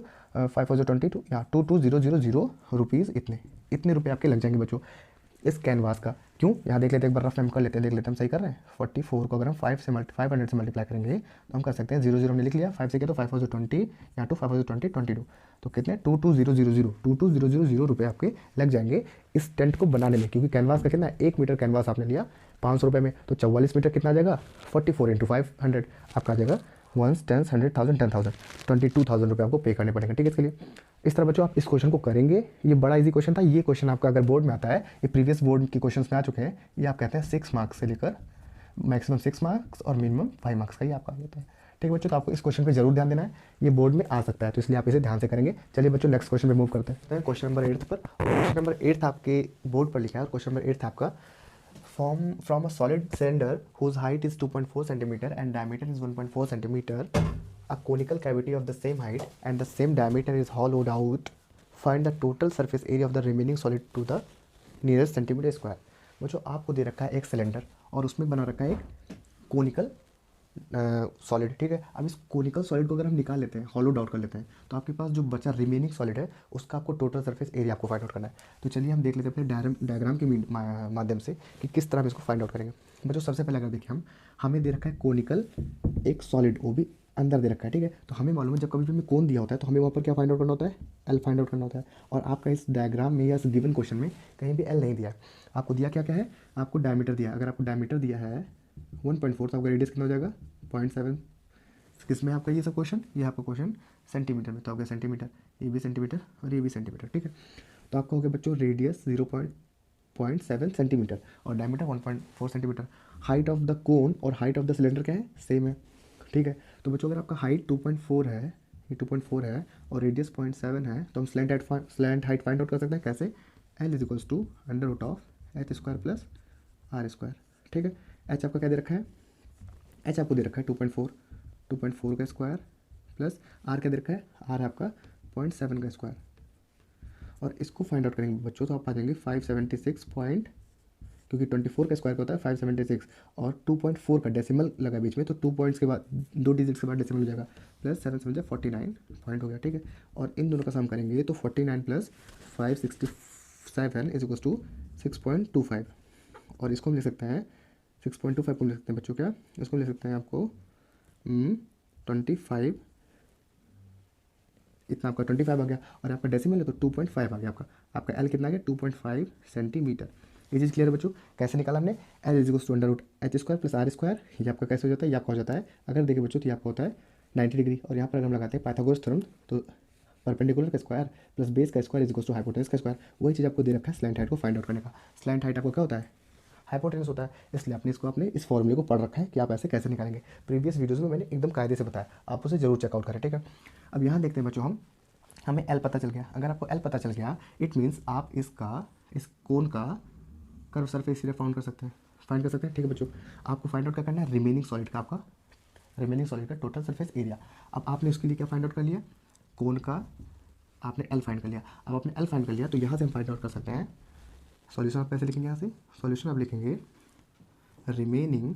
5,022 यहाँ 22,000 रुपीज़, इतने रुपये आपके लग जाएंगे बच्चों इस कैनवास का। क्यों, यहाँ देख लेते हैं एक बार रफ टाइम कर लेते हैं, देख लेते हैं हम सही कर रहे हैं। 44 को अगर हम 500 से मल्टीप्लाई करेंगे तो हम कर सकते हैं 0 हमने लिख लिया, 5 से किया तो 5,020 यहाँ टू 5,020 तो कितने 22,000 रुपये आपके लग जाएंगे इस टेंट को बनाने में, क्योंकि कैनवास का कितना 1 मीटर कैनवास आपने लिया 500 रुपये में, तो 44 मीटर कितना आ जाएगा 44 इंटू 500 आपका आ जाएगा 1 10 100,000 10,000 22,000 रुपये आपको पे करने पड़ेंगे, ठीक है। इसके लिए इस तरह बच्चों आप इस क्वेश्चन को करेंगे, ये बड़ा इजी क्वेश्चन था। ये क्वेश्चन आपका अगर बोर्ड में आता है, ये प्रीवियस बोर्ड के क्वेश्चन में आ चुके हैं, ये आप कहते हैं 6 मार्क्स से लेकर मैक्सिमम 6 मार्क्स और मिनिमम 5 मार्क्स का ही आपका होता है, ठीक है बच्चों। तो आपको इस क्वेश्चन पे जरूर ध्यान देना है, ये बोर्ड में आ सकता है, तो इसलिए आप इसे ध्यान से करेंगे। चलिए बच्चों नेक्स्ट क्वेश्चन पे मूव करते हैं, क्वेश्चन नंबर 8 पर। क्वेश्चन नंबर 8 आपके बोर्ड पर लिखा है और क्वेश्चन नंबर 8 आपका from a solid cylinder whose height is 2.4 centimeter and diameter is 1.4 centimeter, a conical cavity of the same height and the same diameter is hollowed out. Find the total surface area of the remaining solid to the nearest centimeter square. वो जो आपको दे रखा है एक सिलेंडर और उसमें बना रखा है एक कोनिकल सॉलिड, ठीक है। अब इस कोनिकल सॉलिड को अगर हम निकाल लेते हैं, हॉलोड आउट कर लेते हैं, तो आपके पास जो बचा रिमेनिंग सॉलिड है उसका आपको टोटल सरफेस एरिया आपको फाइंड आउट करना है। तो चलिए हम देख लेते हैं अपने डायग्राम के माध्यम से कि किस तरह हम इसको फाइंड आउट करेंगे। बच्चों सबसे पहले अगर देखिए हमें दे रखा है कोनिकल एक सॉलिड, वो भी अंदर दे रखा है, ठीक है। तो हमें मालूम है जब कभी भी हमें कोन दिया होता है तो हमें वहाँ पर क्या फाइंड आउट करना होता है, एल फाइंड आउट करना होता है। और आपका इस डायग्राम में या इस गिवन क्वेश्चन में कहीं भी एल नहीं दिया है, आपको दिया क्या क्या है, आपको डायमीटर दिया है। अगर आपको डायमीटर दिया है 1.4 तो आपका रेडियस कितना हो जाएगा 0.7। किस में आपका ये सब क्वेश्चन, ये आपका क्वेश्चन सेंटीमीटर में, तो आपका सेंटीमीटर, ये भी सेंटीमीटर और ये भी सेंटीमीटर, ठीक है। तो आपका हो गया बच्चों रेडियस 0.7 सेंटीमीटर और diameter 1.4 centimetre. Height of the cone और हाइट ऑफ द सिलेंडर क्या है, सेम है, ठीक है। तो बच्चों अगर आपका हाइट 2.4 है, ये 2.4 है और रेडियस 0.7 है, तो हम स्लैंट हाइट फाइंड आउट कर सकते हैं कैसे, L is equals to under root of h square plus r square, ठीक है। एच आपका क्या दे रखा है, एच आपको दे रखा है 2.4 का स्क्वायर प्लस आर क्या दे रखा है, आर आपका 0.7 का स्क्वायर। और इसको फाइंड आउट करेंगे बच्चों तो आप आ जाएंगे 576 पॉइंट, क्योंकि 24 का स्क्वायर होता है 576 और 2.4 का डेसिमल लगा बीच में, तो 2 पॉइंट्स के बाद 2 डिजिट्स के बाद डेसिमल हो जाएगा, प्लस 7 7 49 पॉइंट हो गया, ठीक है। और इन दोनों का सम करेंगे तो 49 प्लस 567 इज इक्वल टू 6.25 और इसको हम लिख सकते हैं 6.25 को लिख सकते हैं बच्चों, क्या इसको लिख सकते हैं आपको 25, इतना आपका 25 आ गया और आपका डेसिमल है तो 2.5 आ गया आपका एल कितना आ गया 2.5 सेंटीमीटर। ये चीज़ क्लियर है बच्चों, कैसे निकाला हमने, L is equals to under root h square plus r square, ये आपका कैसे हो जाता है, ये आपका हो जाता है, अगर देखिए बच्चों तो ये आपका होता है 90 डिग्री और यहाँ पर अगर हम लगाते हैं पाइथागोरस थ्योरम तो परपेंडिकुलर का स्क्वायर प्लस बेस का square is equals to hypotenuse का स्क्वायर, वही चीज़ आपको दे रखा है स्लैंट हाइट को फाइंड आउट करने का। स्लैंट हाइट आपको क्या होता है, हाइपोटेनस होता है, इसलिए आपने इस फॉर्मूले को पढ़ रखा है कि आप ऐसे कैसे निकालेंगे। प्रीवियस वीडियोस में मैंने एकदम कायदे से बताया, आप उसे जरूर चेकआउट करें, ठीक है। अब यहाँ देखते हैं बच्चों हमें एल पता चल गया, अगर आपको एल पता चल गया इट मीन्स आप इस कोन का कर्व सरफेस एरिया फाइंड कर सकते हैं, ठीक है बच्चों। आपको फाइंड आउट क्या करना है, रिमेनिंग सॉलिड का टोटल सरफेस एरिया। अब आपने उसके लिए क्या फाइंड आउट कर लिया, कोन का आपने एल फाइंड कर लिया। अब आपने एल फाइंड कर लिया तो यहाँ से हम फाइंड आउट कर सकते हैं सॉल्यूशन। आप कैसे लिखेंगे, यहाँ से सॉल्यूशन आप लिखेंगे रिमेनिंग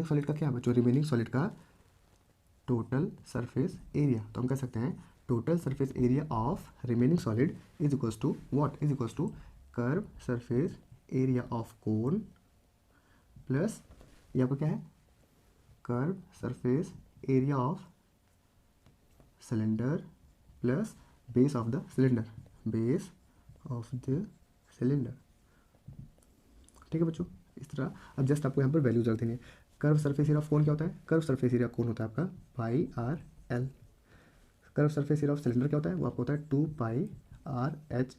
सॉलिड का क्या है बच्चों, रिमेनिंग सॉलिड का टोटल सरफेस एरिया। तो हम कह सकते हैं total surface area of remaining solid is equals to what, is equals to curve surface area of cone plus ये आपका क्या है, curve surface area of cylinder plus base of the cylinder, ठीक है बच्चों। इस तरह अब जस्ट आपको यहाँ पर वैल्यूज रख देनी है। कर्व सरफेस एरिया ऑफ कोन क्या होता है, कर्व सरफेस एरिया कोन होता है आपका pi R L. Curve surface area of cylinder क्या होता है, वो आपको होता है 2 pi R H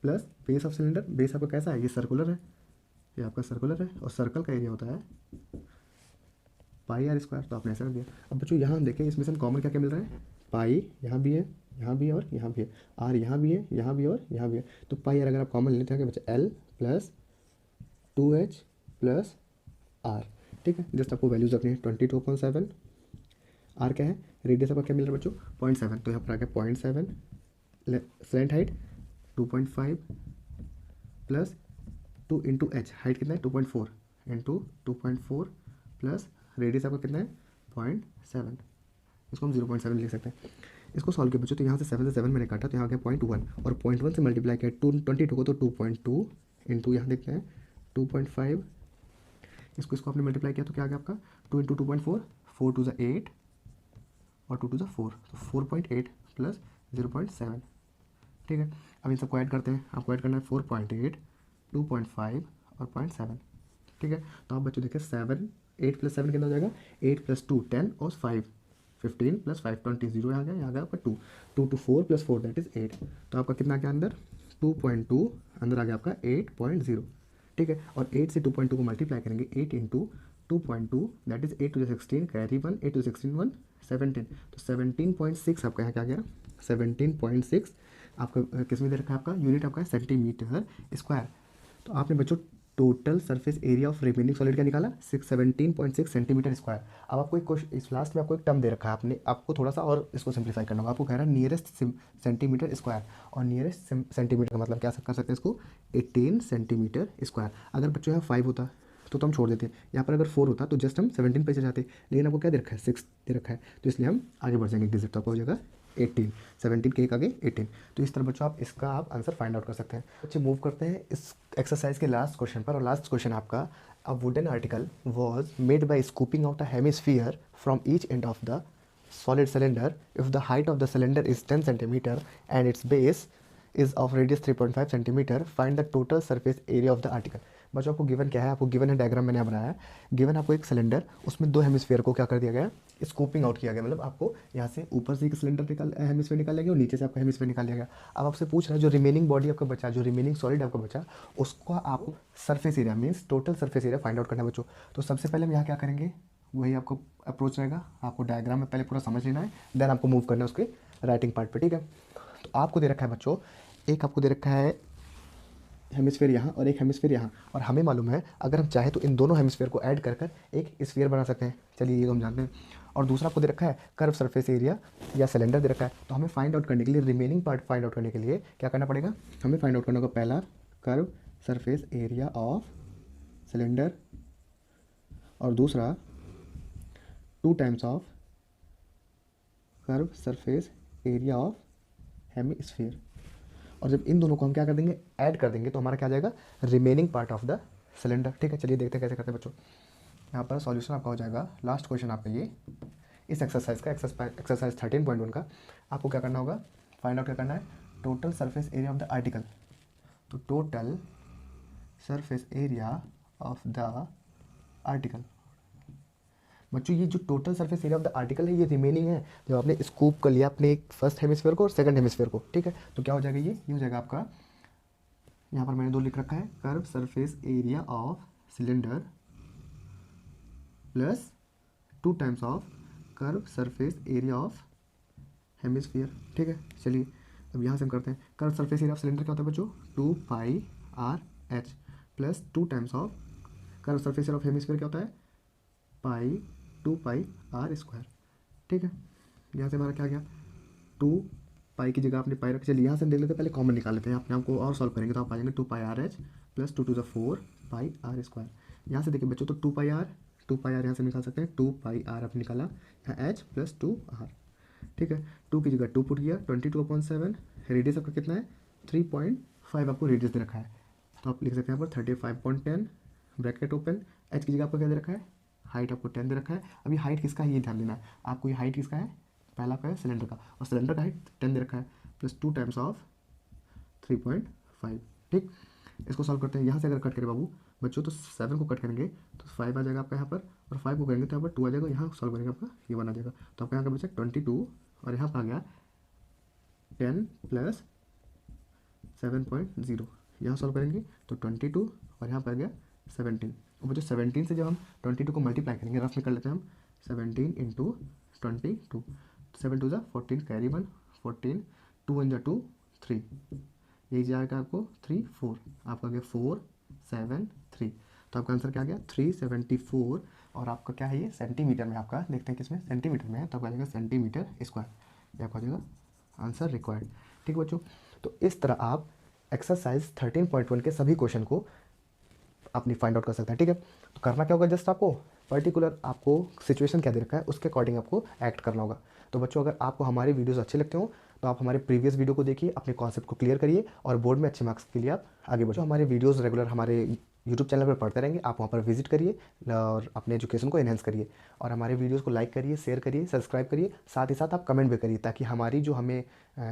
plus base of cylinder, base आपका कैसा है, ये सर्कुलर है, ये आपका सर्कुलर है और सर्कल का एरिया होता है पाई आर स्क्वायर, तो आपने ऐसा कर दिया। अब बच्चों यहाँ हम देखें इसमें से कॉमन क्या क्या मिल रहा है, पाई यहाँ भी है, यहाँ भी है और यहाँ भी है, आर यहाँ भी है, यहाँ भी और यहाँ भी है, तो पाई आर अगर आप कॉमन लेते हैं बच्चा L plus 2h plus are, ठीक है। जस्ट आपको वैल्यूज रखनी है 22.7, आर क्या है, रेडियस आपका क्या मिल रहा है बच्चों 0.7, तो यहाँ पर आ गया 0.7, slant height 2.5 plus 2 into H, height कितना है 2.4 इंटू 2.4 प्लस रेडियस आपका कितना है 0.7, इसको हम 0.7 लिख सकते हैं। इसको सॉल्व किया बच्चों तो यहाँ से 7 से 7 मैंने काटा तो यहाँ आ गया 0.1 और 0.1 से मल्टीप्लाई किया 22 को तो 2.2 इंटू यहाँ देखते हैं 2.5, इसको आपने मल्टीप्लाई किया तो क्या आ गया आपका 2 इंटू 2.4, 4 टू ज़ा 8 और 2 टू ज़ा 4, तो 4.8 प्लस 0.7, ठीक है। अब इन सबको ऐड करते हैं, आपको ऐड करना है 4.8, 2.5 और 0.7, ठीक है। तो आप बच्चों देखिए 8 प्लस 7 कितना हो जाएगा, 8 प्लस 2 10 और 5 15 प्लस 5 20, 0 यहाँ गया आपका 2 to 4 प्लस 4 दैट इज़ 8, तो आपका कितना आ गया अंदर 2.2, अंदर आ गया आपका 8.0, ठीक है। और 8 से 2.2 को मल्टीप्लाई करेंगे 8 into 2.2 that is 8 to the 16 carry 1, 8 to the 16 1 17, तो 17.6 आपका यहाँ क्या गया 17.6 आपका किस में दे रखा है, आपका यूनिट आपका है सेंटीमीटर स्क्वायर। तो आपने बच्चों total surface area of remaining solid का निकाला 17.6 सेंटीमीटर स्क्वायर। अब आपको एक क्वेश्चन इस लास्ट में आपको एक टर्म दे रखा है, आपको थोड़ा सा और इसको सिंप्लीफाई करना होगा। आपको कह रहा है नियरेस्ट सेंटीमीटर स्क्वायर, और नियरेस्ट सेंटीमीटर का मतलब क्या कर सकते हैं इसको 18 सेंटीमीटर स्क्वायर। अगर बच्चों यहाँ 5 होता तो हम छोड़ देते, यहाँ पर अगर 4 होता तो जस्ट हम 17 पे चले जाते, लेकिन आपको क्या दे रखा है 6 दे रखा है, तो इसलिए हम आगे बढ़ जाएंगे डिजिट, तो आपको हो जाएगा 18, 17 के एक आगे 18। तो इस तरह बच्चों आप इसका आंसर फाइंड आउट कर सकते हैं। बच्चे मूव करते हैं इस एक्सरसाइज के लास्ट क्वेश्चन पर, और लास्ट क्वेश्चन आपका a wooden article was made by scooping out a hemisphere from each end of the solid cylinder if the height of the cylinder is 10 centimeter and its base is of radius 3.5 centimeter, find the total surface area of the article। बच्चों आपको गिवन क्या है, आपको गिवन है डायग्राम मैंने यहाँ बनाया है, गिवन आपको एक सिलेंडर, उसमें 2 हेमिस्फीयर को क्या कर दिया गया, स्कूपिंग आउट किया गया, मतलब आपको यहाँ से ऊपर से एक सिलेंडर हेमिस्फीयर निकाल लिया गया और नीचे से आपका हेमिस्फीयर निकाल लिया गया। अब आपसे पूछ रहा है जो रिमेनिंग बॉडी आपका बचा, जो रिमेनिंग सॉलिड आपका बचा, उसका आपको surface area means total surface area find out करना है बच्चों। तो सबसे पहले हम यहाँ क्या करेंगे, वही आपको अप्रोच रहेगा, आपको डायग्राम में पहले पूरा समझ लेना है, देन आपको मूव करना है उसके राइटिंग पार्ट पे, ठीक है। तो आपको दे रखा है बच्चों, एक आपको दे रखा है हेमिस्फीयर यहाँ और एक हेमिस्फीयर यहाँ, और हमें मालूम है अगर हम चाहे तो इन दोनों हेमिस्फीयर को ऐड कर एक स्फीयर बना सकते हैं, चलिए ये तो हम जानते हैं। और दूसरा आपको दे रखा है कर्व सरफेस एरिया या सिलेंडर दे रखा है। तो हमें फाइंड आउट करने के लिए, रिमेनिंग पार्ट फाइंड आउट करने के लिए क्या करना पड़ेगा, हमें फाइंड आउट करना होगा पहला curve surface area of cylinder, और दूसरा 2 times of curve surface area of hemisphere. और जब इन दोनों को हम क्या कर देंगे, ऐड कर देंगे, तो हमारा क्या आ जाएगा, remaining part of the cylinder, ठीक है। चलिए देखते हैं कैसे करते हैं बच्चों। यहाँ पर सॉल्यूशन आपका हो जाएगा, लास्ट क्वेश्चन आपका ये इस एक्सरसाइज का, एक्सरसाइज 13.1 का। आपको क्या करना होगा, फाइंड आउट क्या करना है, total surface area of the article. तो total surface area of the article, बच्चों ये जो total surface area of the article है ये रिमेनिंग है, जब आपने स्कूप कर लिया अपने एक फर्स्ट हेमिस्फीयर को और सेकंड हेमिस्फीयर को, ठीक है। तो क्या हो जाएगा, ये हो जाएगा आपका, यहाँ पर मैंने 2 लिख रखा है, curve surface area of cylinder plus 2 times of curve surface area of hemisphere, ठीक है। चलिए अब यहाँ से हम करते हैं, curve surface area of cylinder क्या होता है बच्चों, 2πr/h plus 2 times of curve surface area of hemisphere क्या होता है, 2πr², ठीक है। यहाँ से हमारा क्या गया, 2 की जगह आपने पाई रखी, चलिए यहाँ से हम देख लेते हैं, पहले कॉमन निकाल लेते हैं, अपने आप को और सॉल्व करेंगे तो आप आ जाएंगे 2πrh plus 2 to the 4πr²। यहाँ से देखिए बच्चों, तो 2πr यहाँ से निकाल सकते हैं, 2πr आप निकाला, यहाँ h प्लस 2r, ठीक है। 2 की जगह 2 पुट किया, 22/7, रेडियस आपका कितना है, 3.5 आपको रेडियस दे रखा है, तो आप लिख सकते हैं यहाँ पर 35.10 ब्रैकेट ओपन, h की जगह आपको क्या दे रखा है, हाइट आपको 10 दे रखा है। अभी हाइट किसका है ये ध्यान देना है आपको, ये हाइट किसका है, पहला का है सिलेंडर का, और सिलेंडर का हाइट 10 दे रखा है, प्लस 2 टाइम्स ऑफ 3.5, ठीक। इसको सॉल्व करते हैं, यहाँ से अगर कट करें बाबू बच्चों तो 7 को कट करेंगे तो 5 आ जाएगा आपका यहाँ पर, और 5 को करेंगे तो यहाँ पर 2 आ जाएगा, यहाँ सॉल्व करेंगे आपका ये 1 आ जाएगा, तो आपका यहाँ का बचा 22, और यहाँ पर आ गया 10 प्लस 7.0, यहाँ सॉल्व करेंगे तो 22, और यहाँ पर आ गया 17। और बच्चों 17 से जब हम 22 को मल्टीप्लाई करेंगे, रफ में कर लेते हैं हम, 17 × 22, 7 2 14, कैरी 1, 14, 2 1 2 3, यही जाएगा आपको 3 4, आपका आ गया 4 7 3, तो आपका आंसर क्या आ गया 374, और आपका क्या है ये सेंटीमीटर में, आपका देखते हैं किसमें सेंटीमीटर में है, तो आपका आ जाएगा सेंटीमीटर स्क्वायर, ये आपका आ जाएगा आंसर रिक्वायर्ड, ठीक बच्चों। तो इस तरह आप एक्सरसाइज 13.1 के सभी क्वेश्चन को अपनी फाइंड आउट कर सकते हैं, ठीक है। तो करना क्या होगा, जस्ट आपको पर्टिकुलर आपको सिचुएशन क्या दे रखा है उसके अकॉर्डिंग आपको एक्ट करना होगा। तो बच्चों अगर आपको हमारे वीडियोस अच्छे लगते हो तो आप हमारे प्रीवियस वीडियो को देखिए, अपने कॉन्सेप्ट को क्लियर करिए और बोर्ड में अच्छे मार्क्स के लिए आप आगे बढ़ो। हमारे वीडियोस रेगुलर हमारे यूट्यूब चैनल पर पढ़ते रहेंगे, आप वहाँ पर विजिट करिए और अपने एजुकेशन को एनहेंस करिए, और हमारे वीडियोस को लाइक करिए, शेयर करिए, सब्सक्राइब करिए, साथ ही साथ आप कमेंट भी करिए, ताकि हमारी जो हमें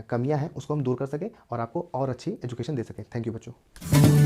कमियाँ हैं उसको हम दूर कर सकें और आपको और अच्छी एजुकेशन दे सकें। थैंक यू बच्चों।